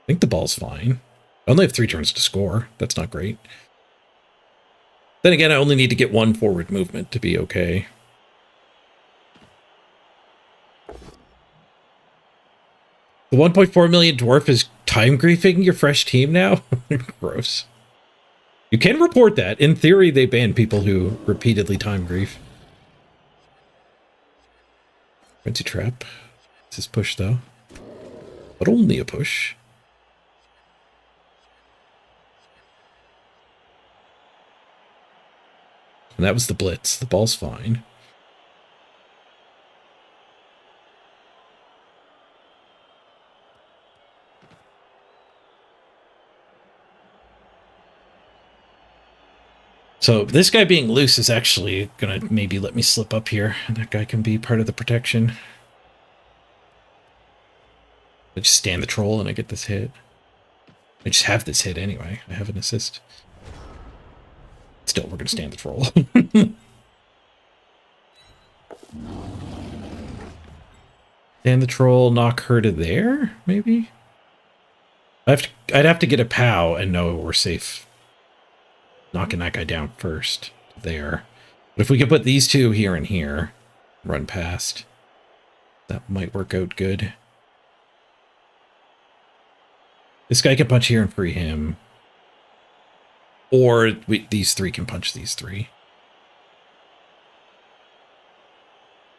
I think the ball's fine. I only have 3 turns to score. That's not great. Then again, I only need to get 1 forward movement to be okay. The 1.4 million dwarf is time griefing your fresh team now? Gross. You can report that. In theory, they ban people who repeatedly time grief. Frenzy trap. This is push, though. But only a push. And that was the blitz. The ball's fine. So this guy being loose is actually going to maybe let me slip up here. And that guy can be part of the protection. I just stand the troll and I get this hit. I just have this hit anyway. I have an assist. Still, we're going to stand the troll. Stand the troll, knock her to there, maybe? I'd have to get a POW and know we're safe. Knocking that guy down first. There. But if we could put these two here and here, run past, that might work out good. This guy can punch here and free him. Or these 3 can punch these 3.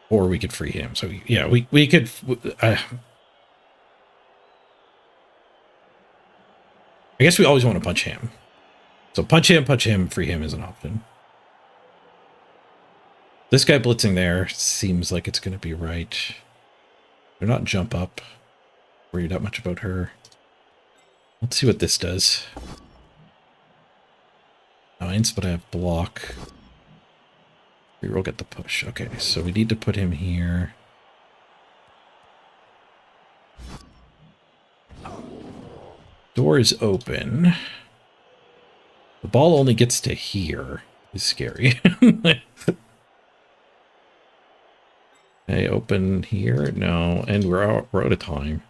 Or we could free him. So yeah, we could... I guess we always want to punch him. So punch him, free him is an option. This guy blitzing there seems like it's going to be right. They're not jump up. Worried that much about her. Let's see what this does. 9s, but I have block. Reroll get the push. Okay, so we need to put him here. Door is open. The ball only gets to here. It's scary. Hey, open here? No, and we're out of time.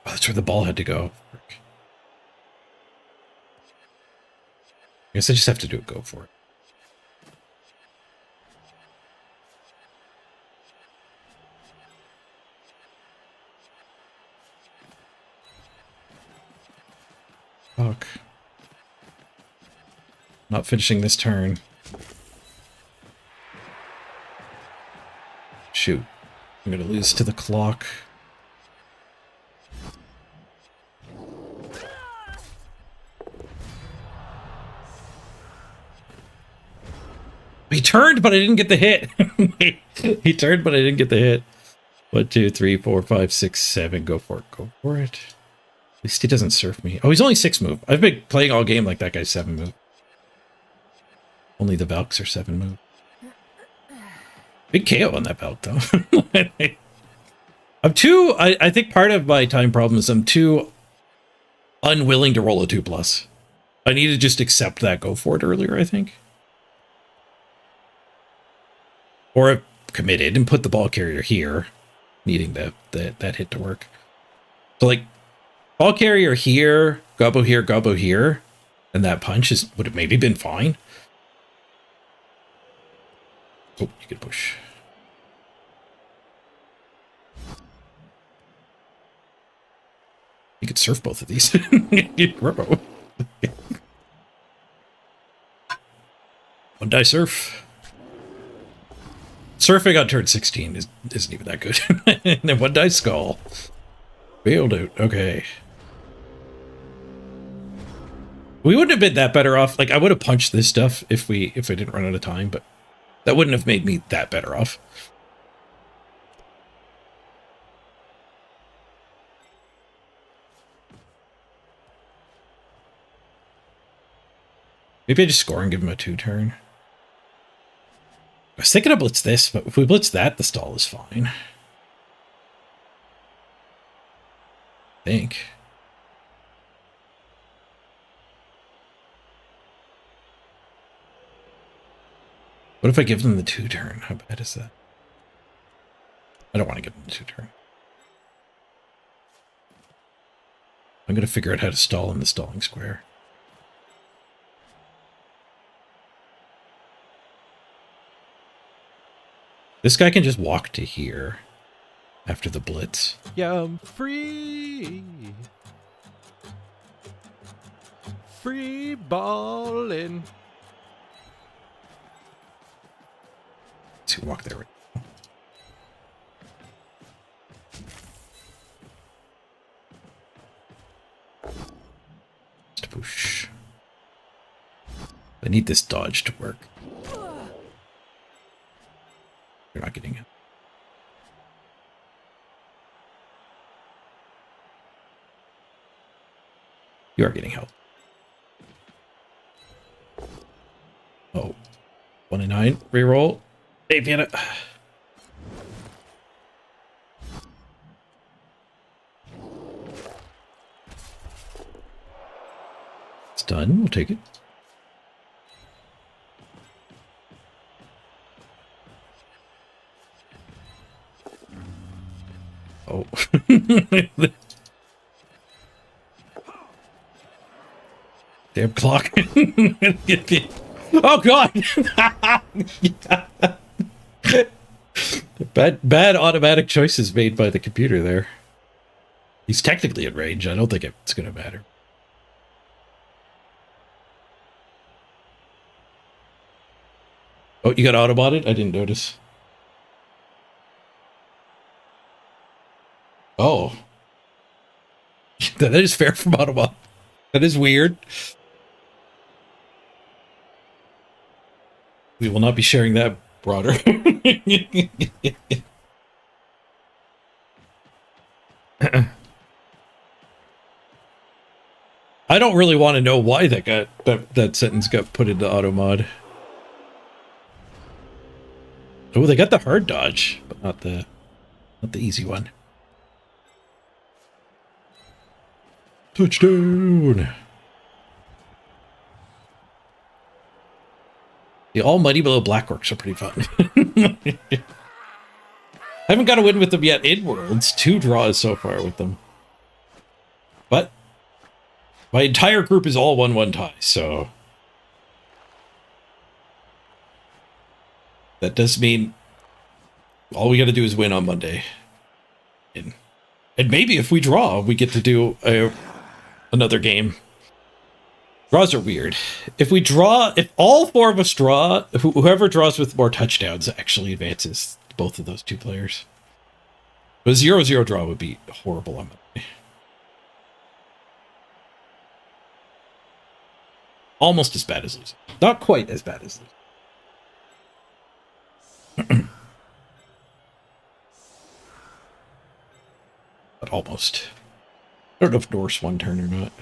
Oh, that's where the ball had to go. Frick. I guess I just have to do it. Go for it. Fuck. Not finishing this turn. Shoot. I'm gonna lose to the clock. He turned, but I didn't get the hit. He turned, but I didn't get the hit. 1, 2, 3, 4, 5, 6, 7. Go for it. Go for it. At least he doesn't surf me. Oh, he's only 6 move. I've been playing all game like that guy's 7 move. Only the Valks are 7 move. Big KO on that Valk, though. I'm too... I think part of my time problem is I'm too unwilling to roll a 2+. I need to just accept that go for it earlier, I think. Or I've committed and put the ball carrier here, needing that hit to work. So like, ball carrier here, gobbo here, and that punch would have maybe been fine. Oh, you can push. You could surf both of these. Bro. 1 die surf. Surfing on turn 16 isn't even that good. And then 1 die skull. Bailed out. Okay. We wouldn't have been that better off. Like, I would have punched this stuff if I didn't run out of time, but that wouldn't have made me that better off. Maybe I just score and give him a 2-turn. I was thinking to blitz this, but if we blitz that, the stall is fine. I think. What if I give them the 2-turn? How bad is that? I don't want to give them the 2-turn. I'm going to figure out how to stall in the stalling square. This guy can just walk to here after the blitz. Yeah, I'm free. Free ballin'. Let's walk there. Just push. I need this dodge to work. You're not getting it. You are getting help. Oh. 1 and 9. Reroll. Hey, Vienna. It's done. We'll take it. Oh. Damn clock. Oh, God. Bad automatic choices made by the computer there. He's technically in range. I don't think it's going to matter. Oh, you got autobotted? I didn't notice. Oh. That is fair from Autobot. That is weird. We will not be sharing that broader. I don't really want to know why that sentence got put into auto mod. Oh, they got the hard dodge, but not the easy one. Touchdown! The all muddy below black orcs are pretty fun. I haven't got a win with them yet in Worlds. 2 draws so far with them. But my entire group is all 1-1 ties, so that does mean all we got to do is win on Monday. And maybe if we draw, we get to do another game. Draws are weird. If we draw, if all 4 of us draw, whoever draws with more touchdowns actually advances both of those 2 players. But a 0-0 draw would be horrible on Monday. Almost as bad as losing. Not quite as bad as losing. But almost. I don't know if Norse 1-turn or not.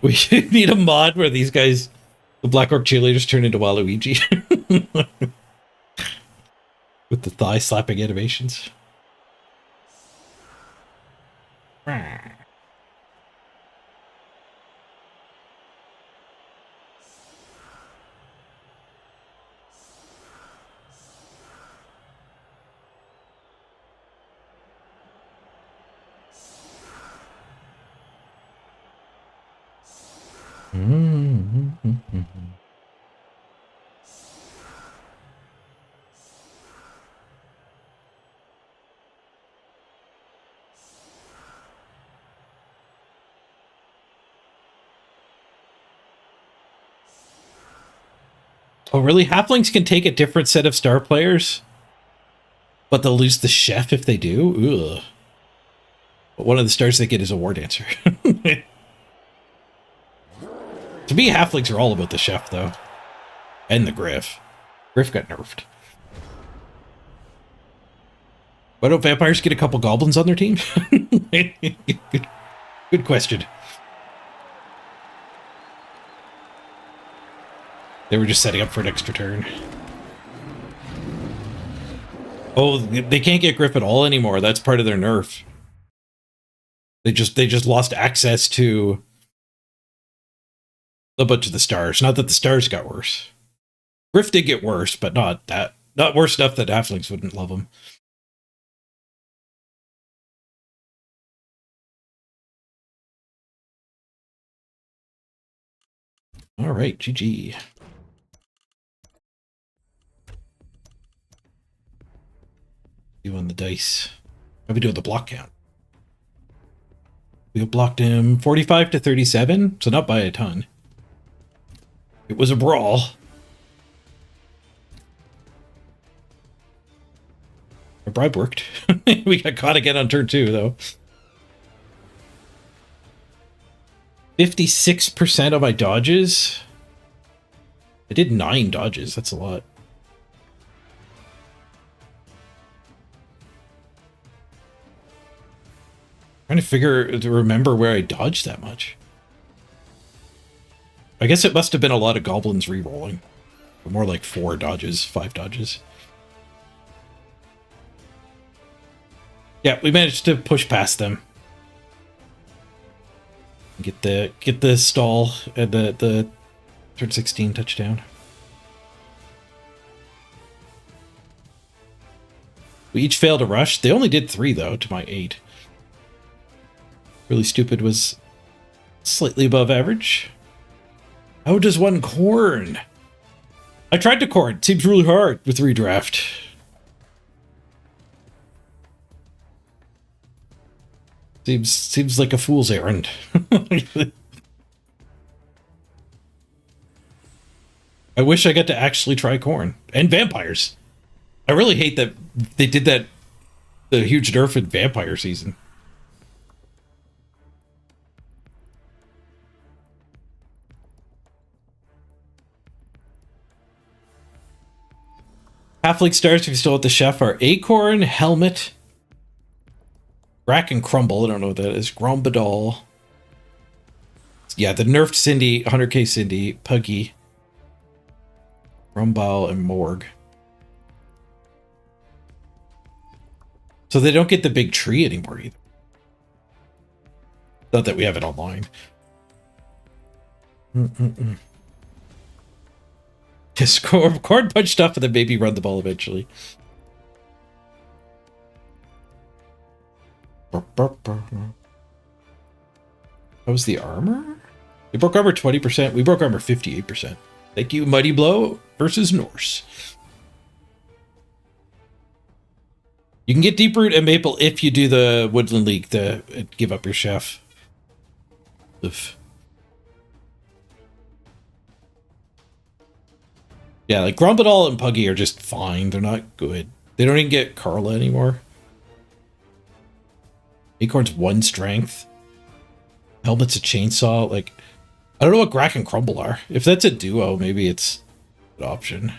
We need a mod where these guys, the Black Orc cheerleaders, turn into Waluigi. With the thigh slapping animations. Oh, really? Halflings can take a different set of star players, but they'll lose the chef if they do? Ugh. But one of the stars they get is a war dancer. To me, halflings are all about the chef, though. And the Griff. Griff got nerfed. Why don't vampires get a couple goblins on their team? Good question. They were just setting up for an extra turn. Oh, they can't get Griff at all anymore. That's part of their nerf. They just lost access to a bunch of the stars. Not that the stars got worse. Griff did get worse, but not worse enough that halflings wouldn't love him. All right, GG. You on the dice. How we doing the block count? We blocked him 45 to 37, so not by a ton. It was a brawl. Our bribe worked. We got caught again on turn 2, though. 56% of my dodges. I did 9 dodges. That's a lot. Trying to remember where I dodged that much. I guess it must have been a lot of goblins re-rolling. More like 4 dodges, 5 dodges. Yeah, we managed to push past them. Get the stall and the turn 16 touchdown. We each failed a rush. They only did 3 though to my 8. Really Stupid was slightly above average. How does one corn? I tried to corn. Seems really hard with redraft. Seems like a fool's errand. I wish I got to actually try corn and vampires. I really hate that they did the huge nerf in vampire season. Halfling stars, if you still at the chef, are Acorn, Helmet, Rack and Crumble. I don't know what that is. Grombadol. Yeah, the nerfed Cindy, 100k Cindy, Puggy, Rumbal, and Morg. So they don't get the big tree anymore either. Not that we have it online. Just corn punch stuff and then maybe run the ball eventually. How was the armor? We broke armor 20%. We broke armor 58%. Thank you, Mighty Blow versus Norse. You can get Deep Root and Maple if you do the Woodland League to give up your chef. Oof. Yeah, like Grombadol and Puggy are just fine. They're not good. They don't even get Carla anymore. Acorn's 1 strength. Helmet's a chainsaw. Like, I don't know what Grack and Crumble are. If that's a duo, maybe it's an option.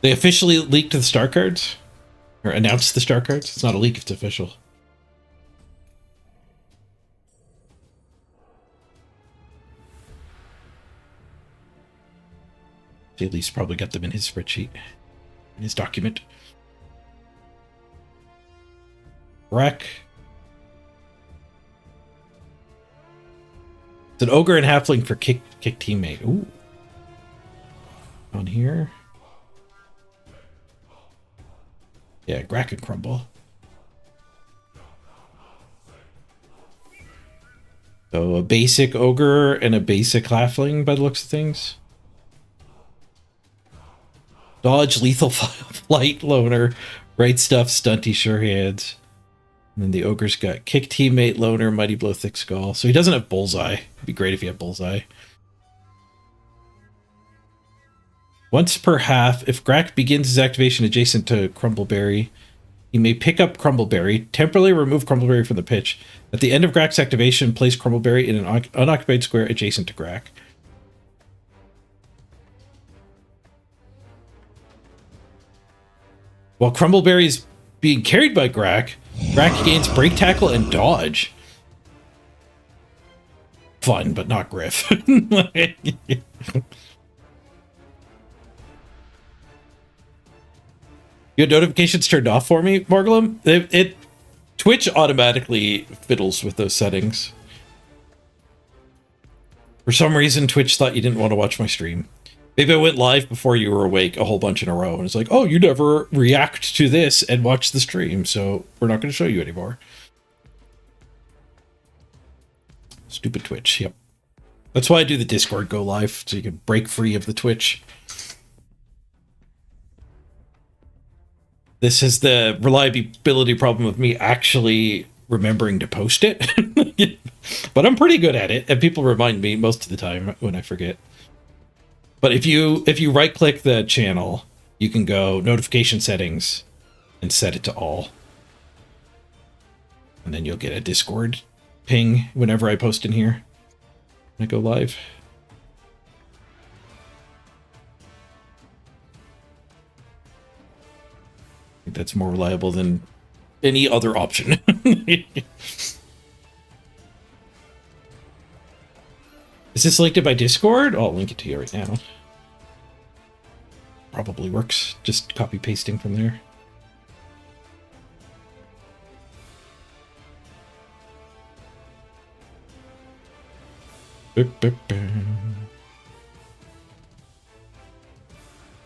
They officially leaked the star cards? Or announced the star cards? It's not a leak, it's official. At least probably got them in his spreadsheet. In his document. Wreck. It's an ogre and halfling for kick teammate. Ooh. On here. Yeah, Grack and Crumble. So a basic ogre and a basic halfling by the looks of things. Dodge, lethal flight, loner, right stuff, stunty, sure hands. And then the ogre's got kick teammate, loner, mighty blow, thick skull. So he doesn't have bullseye. It'd be great if he had bullseye. Once per half, if Grak begins his activation adjacent to Crumbleberry, he may pick up Crumbleberry, temporarily remove Crumbleberry from the pitch. At the end of Grak's activation, place Crumbleberry in an unoccupied square adjacent to Grak. While Crumbleberry is being carried by Grak, Grak gains break, tackle, and dodge. Fun, but not Griff. You had notifications turned off for me, Morgulum? Twitch automatically fiddles with those settings. For some reason, Twitch thought you didn't want to watch my stream. Maybe I went live before you were awake a whole bunch in a row, and it's like, oh, you never react to this and watch the stream, so we're not going to show you anymore. Stupid Twitch, yep. That's why I do the Discord go live, so you can break free of the Twitch. This is the reliability problem of me actually remembering to post it. But I'm pretty good at it, and people remind me most of the time when I forget. But if you right-click the channel, you can go notification settings and set it to all. And then you'll get a Discord ping whenever I post in here when I go live. I think that's more reliable than any other option. Is this linked to my Discord? I'll link it to you right now. Probably works. Just copy pasting from there. I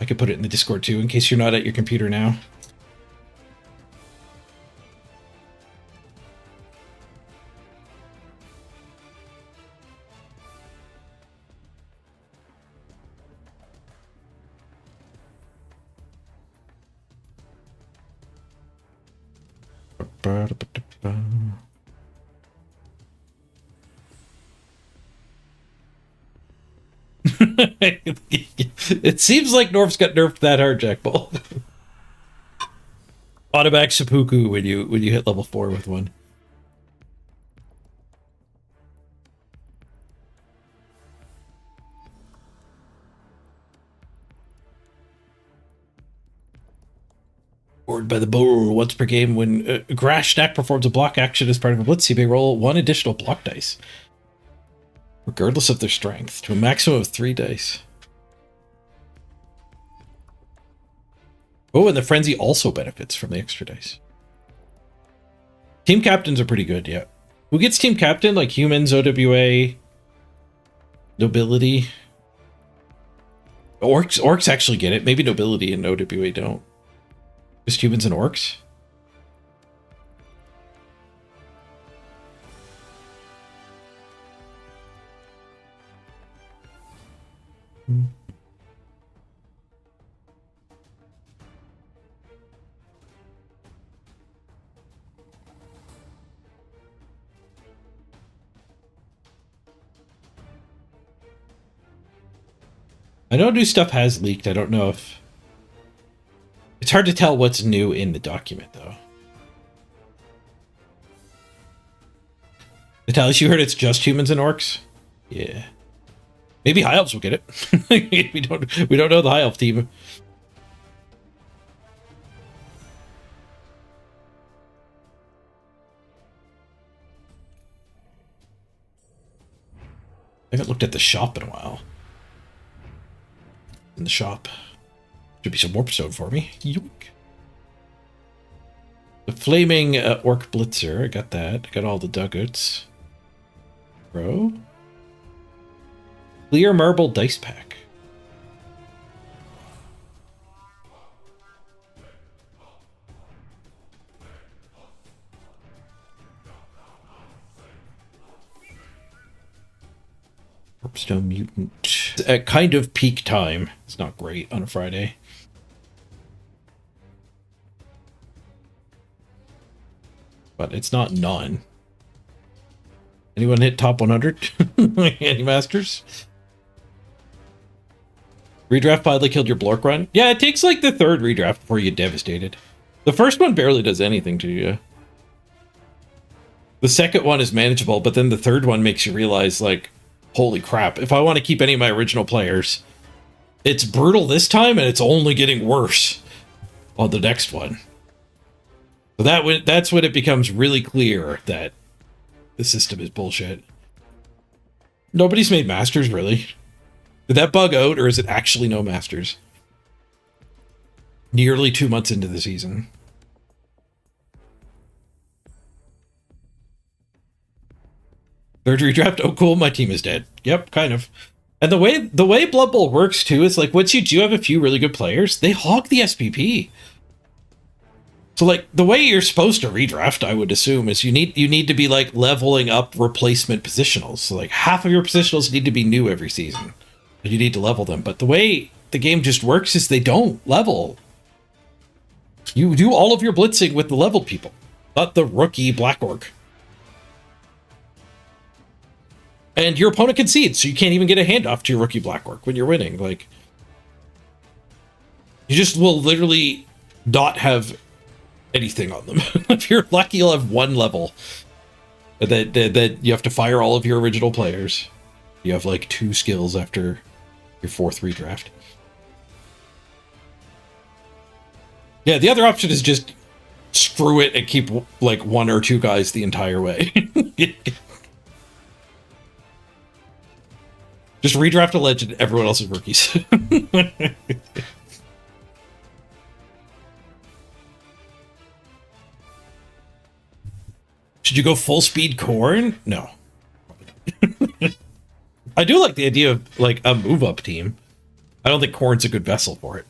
could put it in the Discord too, in case you're not at your computer now. It seems like Norf's got nerfed that hard, Jack Bull. Automatic seppuku when you hit level 4 with one. Board by the bull once per game. When Grash Stack performs a block action as part of a blitz, he may roll 1 additional block dice, regardless of their strength, to a maximum of 3 dice. Oh, and the Frenzy also benefits from the extra dice. Team captains are pretty good, yeah. Who gets team captain? Like humans, OWA, nobility. Orcs actually get it. Maybe nobility and OWA don't. Just humans and orcs? I know new stuff has leaked. I don't know if... It's hard to tell what's new in the document, though. Natalis, you heard it's just humans and orcs? Yeah. Maybe High Elves will get it. we don't know the High Elf team. I haven't looked at the shop in a while. In the shop. Should be some warpstone for me. Yoink. The flaming orc blitzer. I got that. I got all the dugouts. Bro. Clear marble dice pack. Warpstone mutant. At kind of peak time. It's not great on a Friday. but it's not none. Anyone hit top 100? Any masters? Redraft finally killed your Blork run? Yeah, it takes like the third redraft before you get devastated. The first one barely does anything to you. The second one is manageable, but then the third one makes you realize, like, holy crap, if I want to keep any of my original players, it's brutal this time, and it's only getting worse on the next one. So that's when it becomes really clear that the system is bullshit. Nobody's made masters, really. Did that bug out, or is it actually no masters? Nearly 2 months into the season. Third redraft? Oh, cool, my team is dead. Yep, kind of. And the way Blood Bowl works, too, is like, once you do have a few really good players, they hog the SPP. So, like, the way you're supposed to redraft, I would assume, is you need to be, like, leveling up replacement positionals. So, like, half of your positionals need to be new every season. And you need to level them. But the way the game just works is they don't level. You do all of your blitzing with the leveled people, not the rookie Black Orc. And your opponent concedes, so you can't even get a handoff to your rookie Black Orc when you're winning. Like, you just will literally not have anything on them. If you're lucky, you'll have one level that you have to fire all of your original players. You have like 2 skills after your 4th redraft. Yeah, the other option is just screw it and keep like 1 or 2 guys the entire way. Just redraft a legend, everyone else is rookies. Should you go full speed Corn? No. I do like the idea of like a move up team. I don't think Corn's a good vessel for it.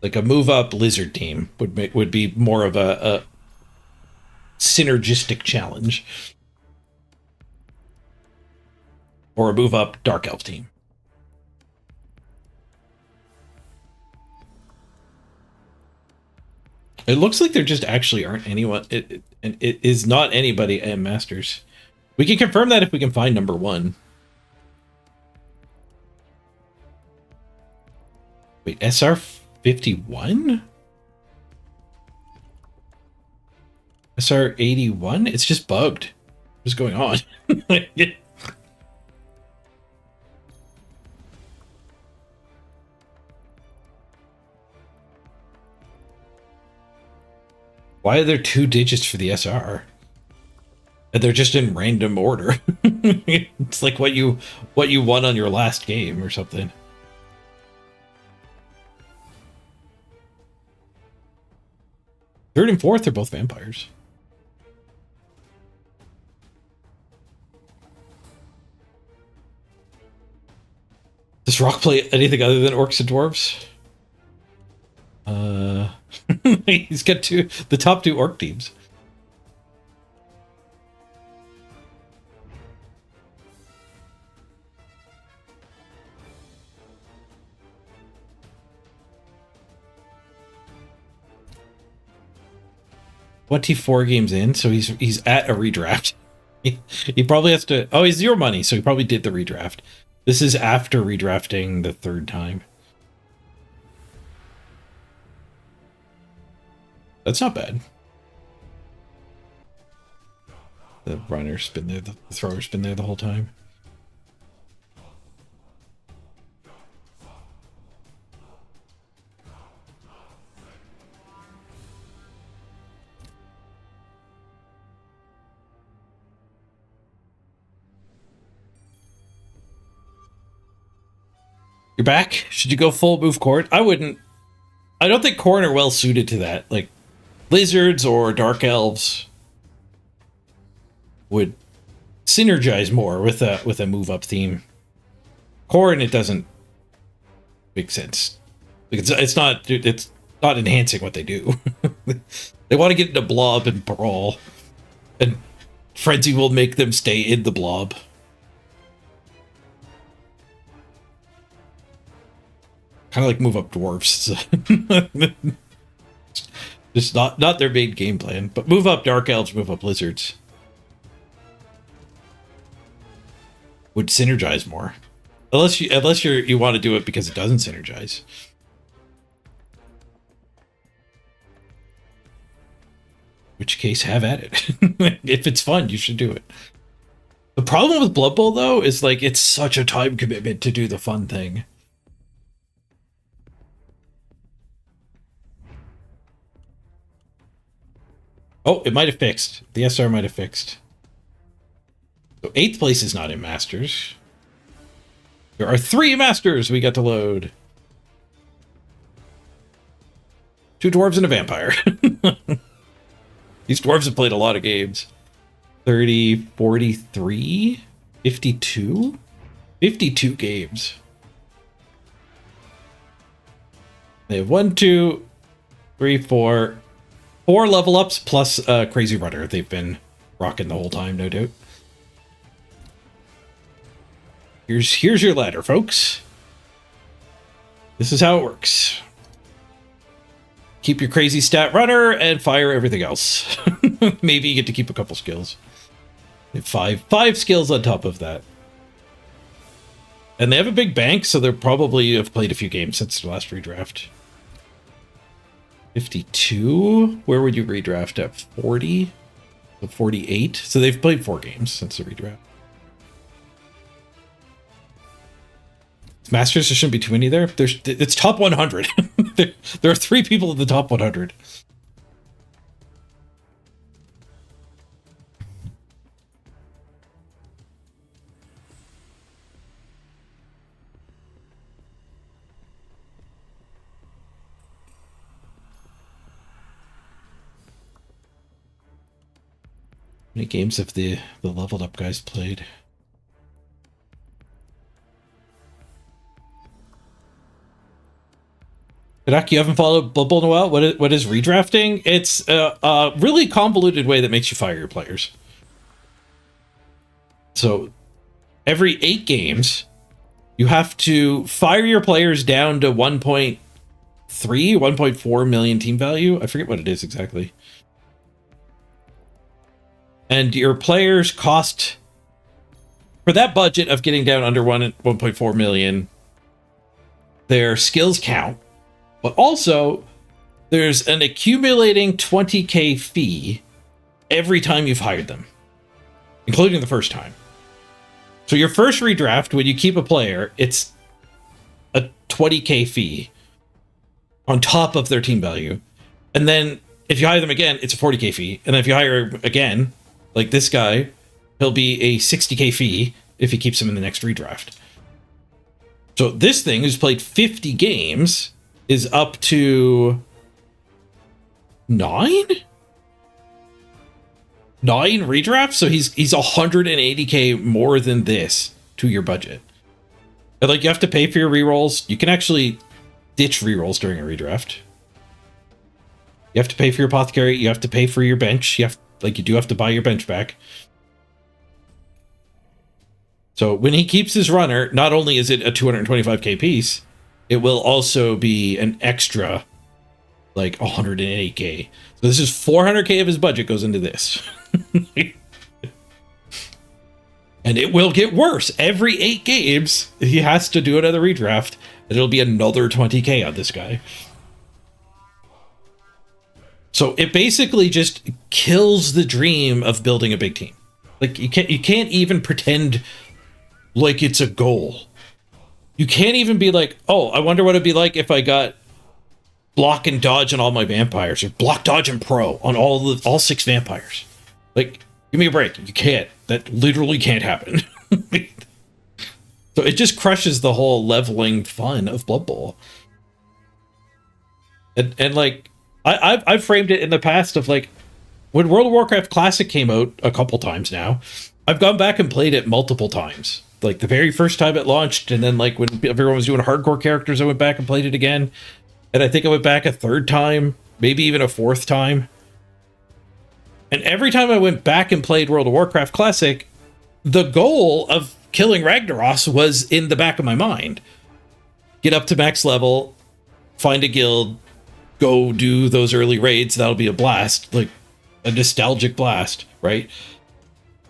Like a move up lizard team would be more of a synergistic challenge. Or a move up dark elf team. It looks like there just actually aren't anyone. It is not anybody at Masters. We can confirm that if we can find number 1. Wait, SR 51? SR 81? It's just bugged. What's going on? Why are there 2 digits for the SR? And they're just in random order. It's like what you won on your last game or something. Third and 4th are both vampires. Does Rock play anything other than orcs and dwarves? He's got the top 2 orc teams. $24 games in, so he's at a redraft. He probably has to. Oh, he's 0 money, so he probably did the redraft. This is after redrafting the 3rd time. That's not bad. The runner's been there, the thrower's been there the whole time. You're back? Should you go full move Corn? I wouldn't. I don't think Corn are well suited to that. Like, lizards or dark elves would synergize more with a move up theme. Corn, it doesn't make sense. It's not enhancing what they do. They want to get into blob and brawl, and frenzy will make them stay in the blob. Kind of like move up dwarves. Just not their main game plan, but move up dark elves, move up lizards. Would synergize more. Unless you want to do it because it doesn't synergize. Which case, have at it. If it's fun, you should do it. The problem with Blood Bowl, though, is like it's such a time commitment to do the fun thing. Oh, it might have fixed. The SR might have fixed. So 8th place is not in Masters. There are 3 Masters we got to load. 2 dwarves and a vampire. These dwarves have played a lot of games. 30, 43, 52? 52 games. They have 1, 2, 3, 4 level ups plus Crazy Runner. They've been rocking the whole time, no doubt. Here's your ladder, folks. This is how it works. Keep your crazy stat runner and fire everything else. Maybe you get to keep a couple skills. Five skills on top of that. And they have a big bank, so they probably have played a few games since the last redraft. 52? Where would you redraft at? 40? So 48? So they've played 4 games since the redraft. Masters, there shouldn't be too many there. It's top 100. There are 3 people in the top 100. How many games have the leveled up guys played? Vidak, you haven't followed Blood Bowl in a while? What is redrafting? It's a really convoluted way that makes you fire your players. So every 8 games, you have to fire your players down to 1.3, 1.4 million team value. I forget what it is exactly. And your players cost, for that budget of getting down under 1.4 million, their skills count. But also, there's an accumulating 20k fee every time you've hired them, including the first time. So your first redraft, when you keep a player, it's a 20k fee on top of their team value. And then if you hire them again, it's a 40k fee. And then if you hire again, like this guy, he'll be a 60k fee if he keeps him in the next redraft. So this thing, who's played 50 games, is up to 9 redrafts. So he's 180k more than this to your budget. And like, you have to pay for your rerolls. You can actually ditch rerolls during a redraft. You have to pay for your apothecary. You have to pay for your bench. You do have to buy your bench back. So when he keeps his runner, not only is it a 225k piece, it will also be an extra, like, 108k. So this is 400k of his budget goes into this. And it will get worse. Every 8 games, he has to do another redraft, and it'll be another 20k on this guy. So it basically just kills the dream of building a big team. Like, you can't even pretend like it's a goal. You can't even be like, oh, I wonder what it'd be like if I got block and dodge on all my vampires, or block, dodge, and pro on all 6 vampires. Like, give me a break. You can't. That literally can't happen. So it just crushes the whole leveling fun of Blood Bowl. And like, I've framed it in the past of like, when World of Warcraft Classic came out a couple times now, I've gone back and played it multiple times. Like the very first time it launched, and then like when everyone was doing hardcore characters, I went back and played it again. And I think I went back a 3rd time, maybe even a 4th time. And every time I went back and played World of Warcraft Classic, the goal of killing Ragnaros was in the back of my mind. get up to max level, find a guild, go do those early raids. That'll be a blast, like a nostalgic blast, right?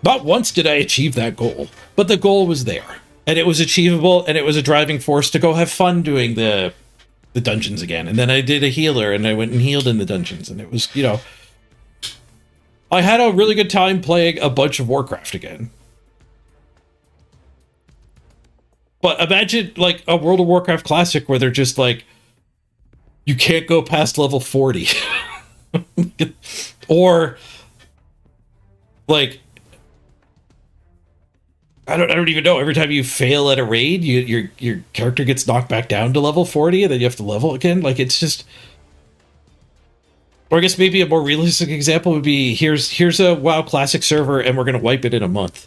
Not once did I achieve that goal, but the goal was there, and it was achievable, and it was a driving force to go have fun doing the dungeons again. And then I did a healer, and I went and healed in the dungeons, and it was, you know, I had a really good time playing a bunch of Warcraft again. But imagine like a World of Warcraft Classic where they're just like, you can't go past level 40. Or like, I don't even know. Every time you fail at a raid, your character gets knocked back down to level 40, and then you have to level again. Like, it's just. Or I guess maybe a more realistic example would be here's a WoW Classic server, and we're gonna wipe it in a month.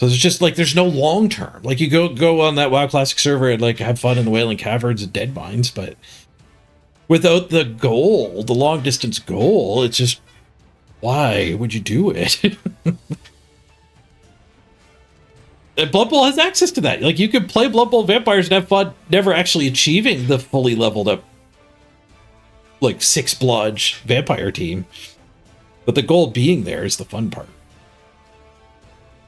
So it's just like there's no long term. Like, you go on that WoW Classic server and like have fun in the Wailing Caverns and Dead Mines, but without the goal, the long distance goal, it's just, why would you do it? And Blood Bowl has access to that. Like, you can play Blood Bowl Vampires and have fun, never actually achieving the fully leveled up, like, 6 vampire team. But the goal being there is the fun part.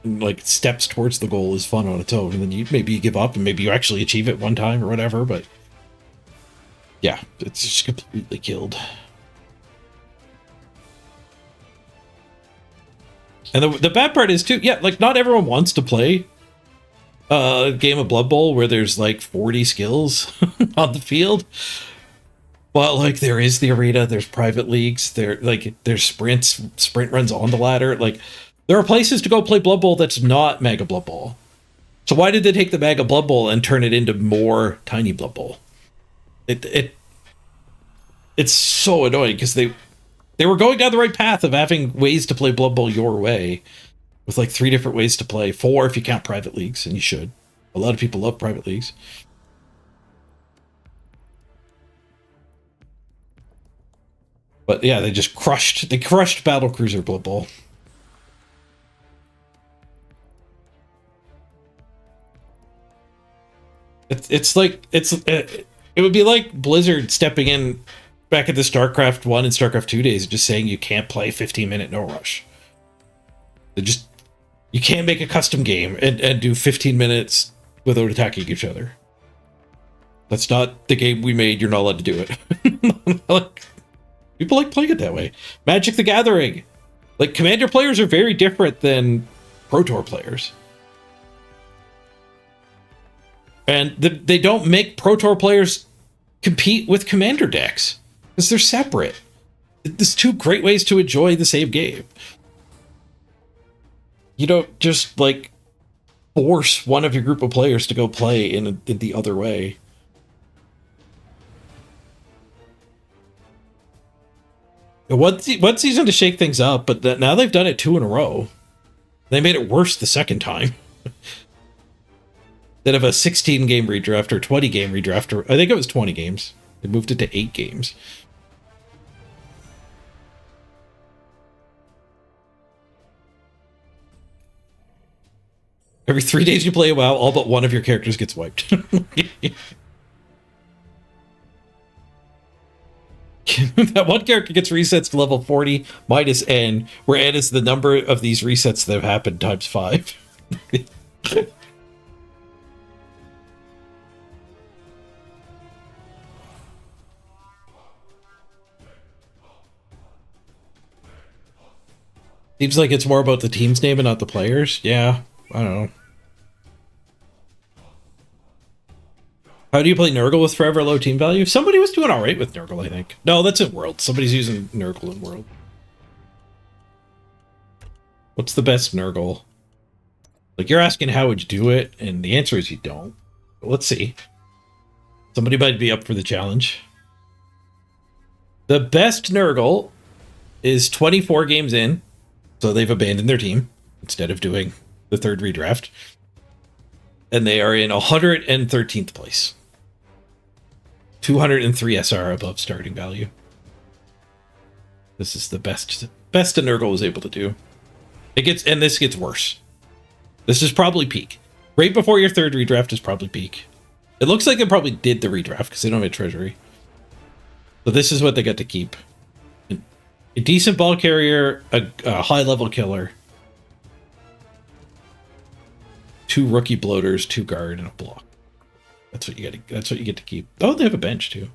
And, like, steps towards the goal is fun on its own. And then maybe you give up, and maybe you actually achieve it one time or whatever. But yeah, it's just completely killed. And the bad part is too, yeah, like, not everyone wants to play a game of Blood Bowl where there's like 40 skills on the field. But like, there is the arena, there's private leagues, there's sprint runs on the ladder. Like, there are places to go play Blood Bowl that's not Mega Blood Bowl. So why did they take the Mega Blood Bowl and turn it into more Tiny Blood Bowl? It's so annoying because they were going down the right path of having ways to play Blood Bowl your way, with like 3 different ways to play. 4 if you count private leagues, and you should. A lot of people love private leagues. But yeah, they crushed Battlecruiser Blood Bowl. It would be like Blizzard stepping in back at the StarCraft 1 and StarCraft 2 days, just saying you can't play 15-minute no rush. You can't make a custom game and do 15 minutes without attacking each other. That's not the game we made. You're not allowed to do it. Like, people like playing it that way. Magic the Gathering. Like, Commander players are very different than Pro Tour players. And they don't make Pro Tour players compete with Commander decks, because they're separate. There's 2 great ways to enjoy the same game. You don't just, like, force one of your group of players to go play in the other way. One season to shake things up, but now they've done it 2 in a row. They made it worse the second time. Instead of a 16-game redraft or 20-game redraft, or I think it was 20 games. They moved it to 8 games. Every 3 days you play a WoW, all but one of your characters gets wiped. That one character gets resets to level 40 minus N, where N is the number of these resets that have happened times 5. Seems like it's more about the team's name and not the players. Yeah, I don't know. How do you play Nurgle with forever low team value? Somebody was doing alright with Nurgle, I think. No, that's in World. Somebody's using Nurgle in World. What's the best Nurgle? Like, you're asking how would you do it, and the answer is you don't. But let's see. Somebody might be up for the challenge. The best Nurgle is 24 games in, so they've abandoned their team instead of doing the 3rd redraft. And they are in 113th place. 203 SR above starting value. This is the best a Nurgle was able to do. This gets worse. This is probably peak. Right before your third redraft is probably peak. It looks like they probably did the redraft because they don't have a treasury. So this is what they got to keep. A decent ball carrier, a high-level killer, 2 rookie bloaters, 2 guard, and a block. That's what you get. That's what you get to keep. Oh, they have a bench too,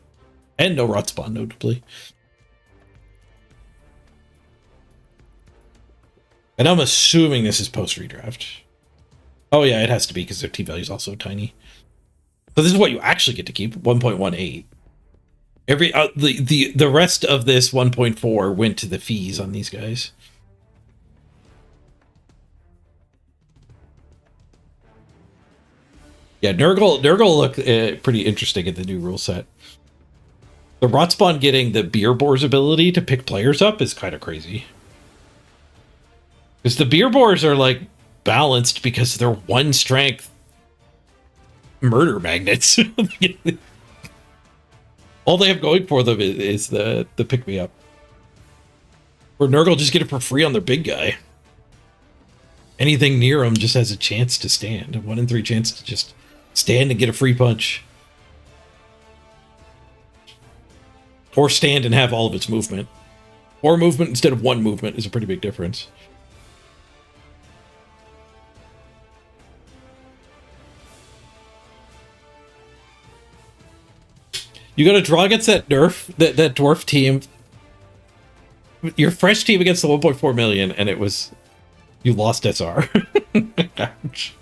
and no rot spawn, notably. And I'm assuming this is post redraft. Oh yeah, it has to be because their T value is also tiny. So this is what you actually get to keep: 1.18. Every the rest of this 1.4 went to the fees on these guys. Yeah, Nurgle look pretty interesting in the new rule set. The rot spawn getting the beer boar's ability to pick players up is kind of crazy. Because the beer boars are like balanced because they're 1 strength murder magnets. All they have going for them is the pick me up. Or Nurgle just get it for free on their big guy. Anything near him just has a chance to stand. A 1 in 3 chance to just stand and get a free punch. Or stand and have all of its movement. Or movement instead of 1 movement is a pretty big difference. You got to draw against that that dwarf team. Your fresh team against the 1.4 million, and it was you lost SR. Ouch.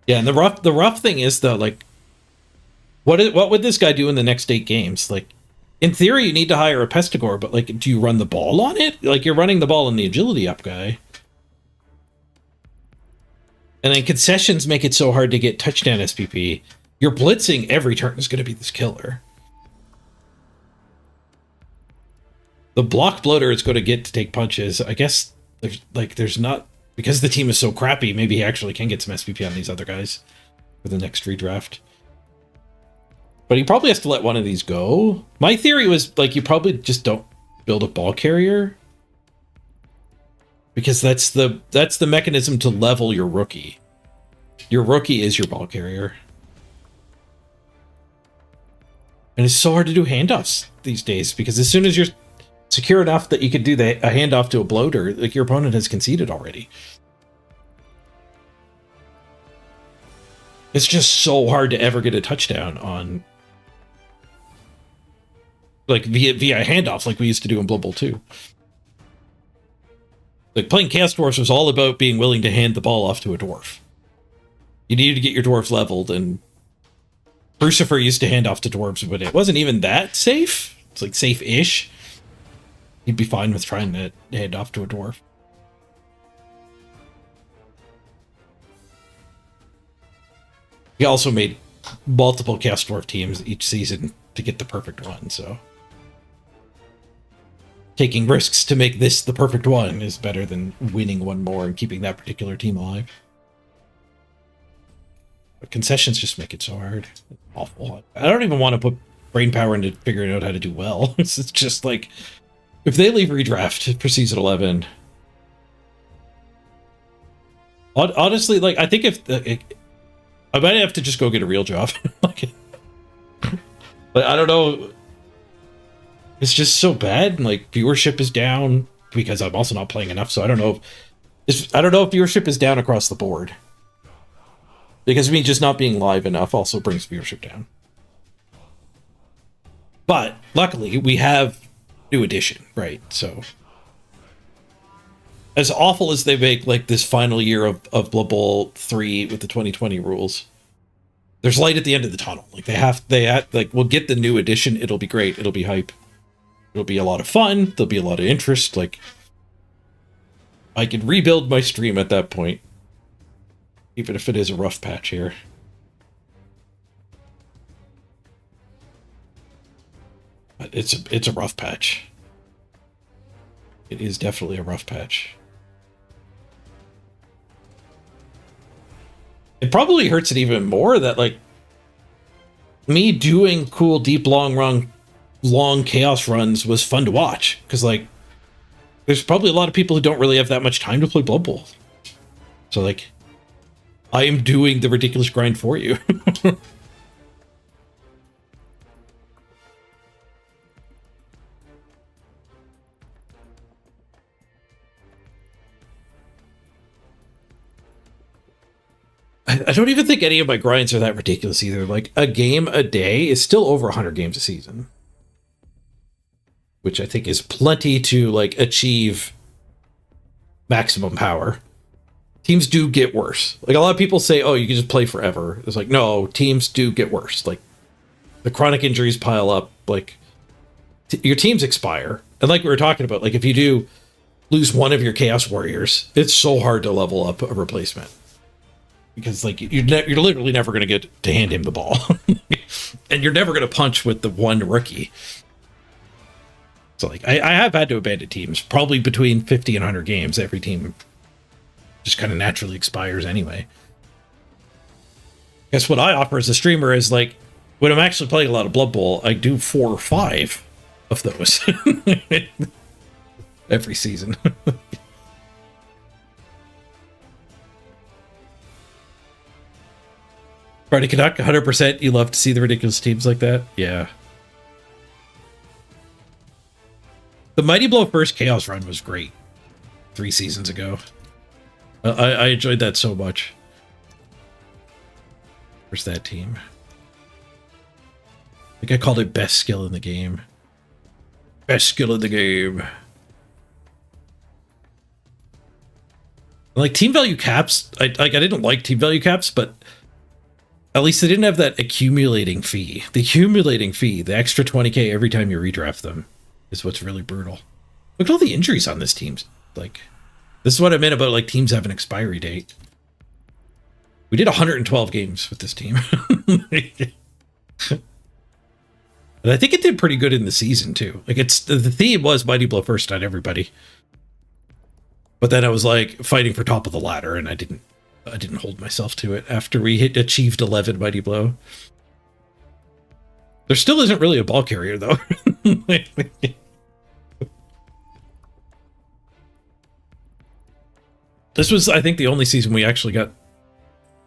Yeah, and the rough thing is though, like, what would this guy do in the next 8 games? Like, in theory, you need to hire a Pestigore, but like, do you run the ball on it? Like, you're running the ball on the agility up guy. And then concessions make it so hard to get touchdown SPP. Your blitzing every turn is going to be this killer. The block bloater is going to get to take punches. I guess there's not, because the team is so crappy, maybe he actually can get some SPP on these other guys for the next redraft. But he probably has to let one of these go. My theory was, like, you probably just don't build a ball carrier. Because that's the mechanism to level your rookie. Your rookie is your ball carrier. And it's so hard to do handoffs these days, because as soon as you're secure enough that you could do a handoff to a bloater, like, your opponent has conceded already. It's just so hard to ever get a touchdown on, like, via handoffs like we used to do in Blood Bowl 2. Like, playing Chaos Dwarfs was all about being willing to hand the ball off to a dwarf. You needed to get your dwarves leveled, and Crucifer used to hand off to dwarves, but it wasn't even that safe. It's like safe-ish. He'd be fine with trying to hand off to a dwarf. He also made multiple Chaos Dwarf teams each season to get the perfect one, so taking risks to make this the perfect one is better than winning one more and keeping that particular team alive. But concessions just make it so hard. It's awful. I don't even want to put brain power into figuring out how to do well. It's just like, if they leave redraft for season 11, honestly, like, I think I might have to just go get a real job. Like, I don't know. It's just so bad. Like, viewership is down because I'm also not playing enough. So I don't know if viewership is down across the board, because me just not being live enough also brings viewership down. But luckily we have New Edition, right? So as awful as they make, like, this final year of Blood Bowl 3 with the 2020 rules, there's light at the end of the tunnel. Like, we'll get the New Edition. It'll be great. It'll be hype. It'll be a lot of fun. There'll be a lot of interest. Like, I can rebuild my stream at that point, even if it is a rough patch here. But it's a rough patch. It is definitely a rough patch. It probably hurts it even more that, like, me doing cool, deep, long chaos runs was fun to watch. Because, like, there's probably a lot of people who don't really have that much time to play Blood Bowl. So, like, I am doing the ridiculous grind for you. I don't even think any of my grinds are that ridiculous either. Like, a game a day is still over 100 games a season, which I think is plenty to, like, achieve maximum power. Teams do get worse. Like, a lot of people say, oh, you can just play forever. It's like, no, teams do get worse. Like, the chronic injuries pile up. Like, your teams expire. And like we were talking about, like, if you do lose one of your Chaos Warriors, it's so hard to level up a replacement. Because, like, you're literally never going to get to hand him the ball. And you're never going to punch with the one rookie. So, like, I have had to abandon teams. Probably between 50 and 100 games. Every team just kind of naturally expires anyway. Guess what I offer as a streamer is, like, when I'm actually playing a lot of Blood Bowl, I do 4 or 5 of those. Every season. Friday Canuck, 100%. You love to see the ridiculous teams like that? Yeah. The Mighty Blow first Chaos run was great 3 seasons ago. I enjoyed that so much. Where's that team? I think I called it best skill in the game. Best skill in the game. Like, team value caps, I didn't like team value caps, but at least they didn't have that accumulating fee. The accumulating fee, the extra 20k every time you redraft them, is what's really brutal. Look at all the injuries on this team. Like, this is what I meant about, like, teams have an expiry date. We did 112 games with this team. And I think it did pretty good in the season too. Like, it's the theme was Mighty Blow first on everybody. But then I was like fighting for top of the ladder, and I didn't hold myself to it after we achieved 11 Mighty Blow. There still isn't really a ball carrier though. This was, I think, the only season we actually got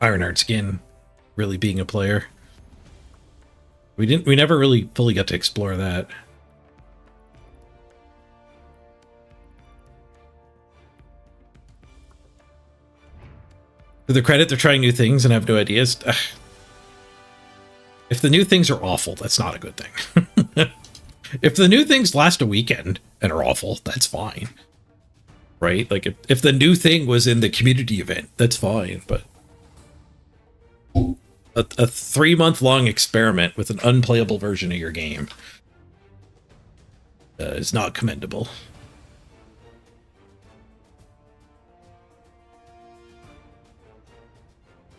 Ironheart skin really being a player. We never really fully got to explore that. To their credit, they're trying new things and have no ideas. Ugh. If the new things are awful, that's not a good thing. If the new things last a weekend and are awful, that's fine. Right? Like, if the new thing was in the community event, that's fine, but a 3-month-long experiment with an unplayable version of your game is not commendable.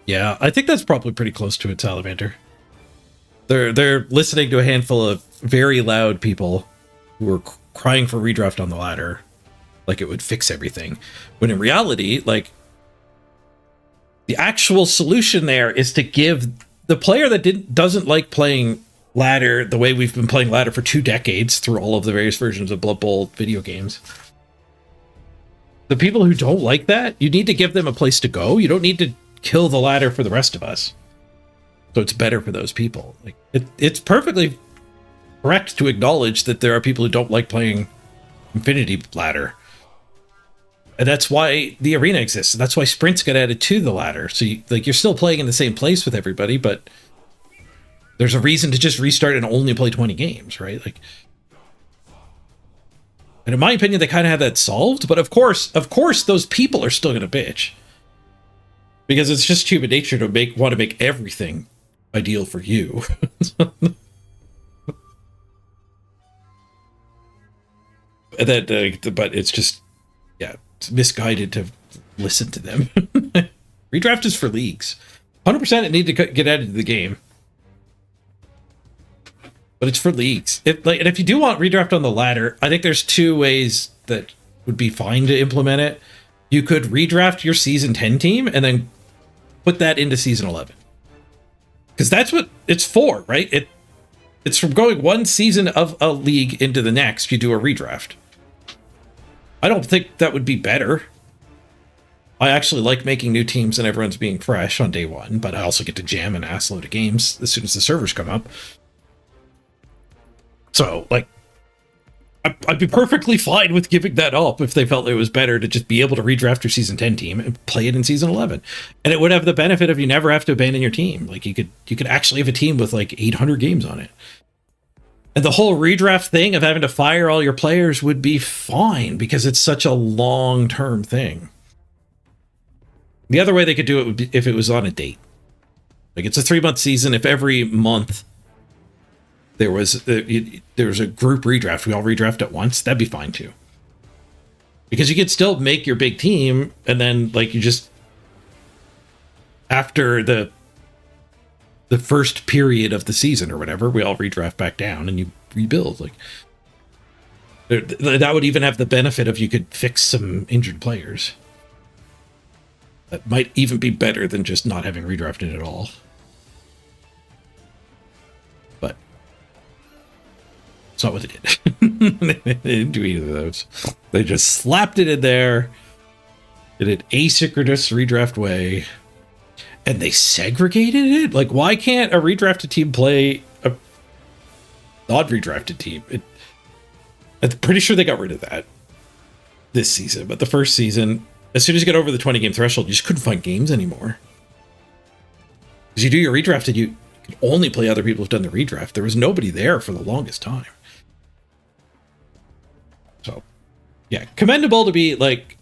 Yeah, I think that's probably pretty close to it, Salamander. They're listening to a handful of very loud people who are crying for redraft on the ladder, like it would fix everything. When in reality, like, the actual solution there is to give the player that doesn't like playing ladder the way we've been playing ladder for 2 decades through all of the various versions of Blood Bowl video games. The people who don't like that, you need to give them a place to go. You don't need to kill the ladder for the rest of us. So it's better for those people. Like, it's perfectly correct to acknowledge that there are people who don't like playing Infinity ladder. And that's why the arena exists. That's why sprints got added to the ladder. So you're still playing in the same place with everybody, but there's a reason to just restart and only play 20 games, right? Like, and in my opinion, they kind of have that solved. But of course, those people are still going to bitch, because it's just human nature to want to make everything ideal for you. And then, but it's just, yeah, it's misguided to listen to them. Redraft is for leagues. 100% it need to get added to the game. But it's for leagues. And if you do want redraft on the ladder, I think there's 2 ways that would be fine to implement it. You could redraft your season 10 team and then put that into season 11. Because that's what it's for, right? It's from going one season of a league into the next, you do a redraft. I don't think that would be better. I actually like making new teams and everyone's being fresh on day one, but I also get to jam an ass load of games as soon as the servers come up. So, like, I'd be perfectly fine with giving that up if they felt it was better to just be able to redraft your season 10 team and play it in season 11. And it would have the benefit of you never have to abandon your team. Like, you could actually have a team with like 800 games on it. And the whole redraft thing of having to fire all your players would be fine because it's such a long-term thing. The other way they could do it would be if it was on a date. Like, it's a 3-month season. If every month there was a group redraft, we all redraft at once, that'd be fine too. Because you could still make your big team, and then like you just, after the first period of the season or whatever, we all redraft back down and you rebuild. Like, that would even have the benefit of you could fix some injured players. That might even be better than just not having redrafted at all. But it's not what they did. They didn't do either of those. They just slapped it in there, did it asynchronous redraft way, and they segregated it? Like, why can't a redrafted team play a non-redrafted team? I'm pretty sure they got rid of that this season, but the first season, as soon as you get over the 20 game threshold, you just couldn't find games anymore. Because you do your redraft and you can only play other people who've done the redraft. There was nobody there for the longest time. So, yeah, commendable to be like,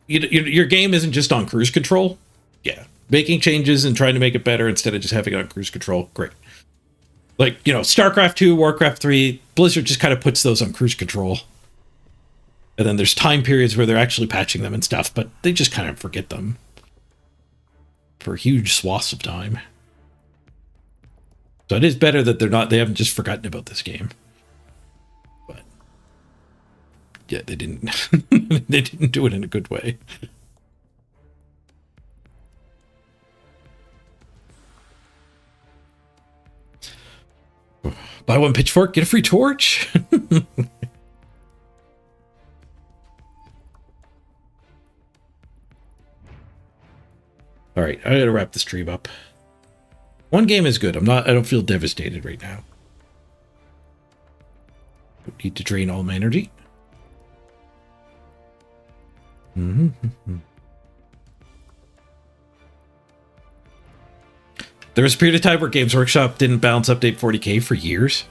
your game isn't just on cruise control. Yeah, making changes and trying to make it better instead of just having it on cruise control. Great. Like, you know, StarCraft 2, Warcraft 3, Blizzard just kind of puts those on cruise control. And then there's time periods where they're actually patching them and stuff, but they just kind of forget them for huge swaths of time. So it is better that they haven't just forgotten about this game. But yeah, they didn't they didn't do it in a good way. Buy one pitchfork, get a free torch. All right, I gotta wrap the stream up. One game is good. I don't feel devastated right now. Don't need to drain all my energy. There was a period of time where Games Workshop didn't balance update 40K for years.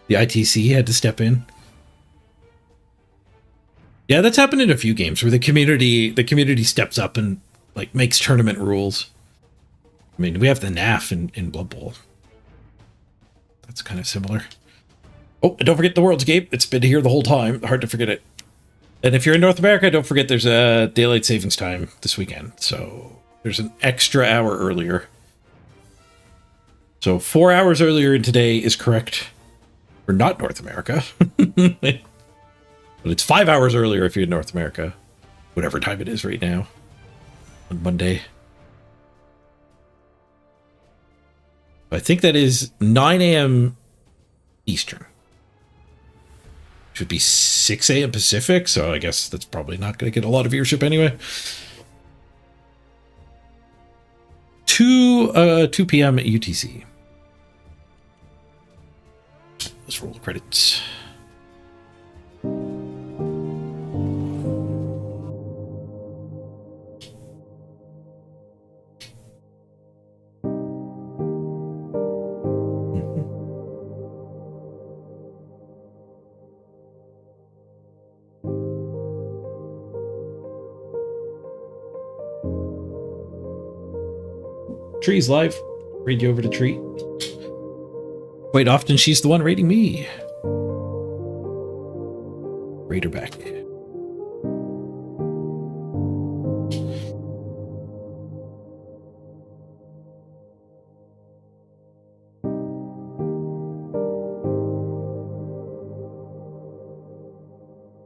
The ITC had to step in. Yeah, that's happened in a few games where the community steps up and like makes tournament rules. I mean, we have the NAF in Blood Bowl. That's kind of similar. Oh, and don't forget the World's Gate. It's been here the whole time. Hard to forget it. And if you're in North America, don't forget there's a daylight savings time this weekend. So there's an extra hour earlier. So 4 hours earlier in today is correct for not North America. But it's 5 hours earlier if you're in North America. Whatever time it is right now. On Monday. I think that is 9 a.m. Eastern. Should be 6 a.m. Pacific, so I guess that's probably not going to get a lot of viewership anyway. 2 p.m. UTC. Let's roll the credits. Tree's live. Raid you over to Tree. Quite often she's the one raiding me. Raid her back.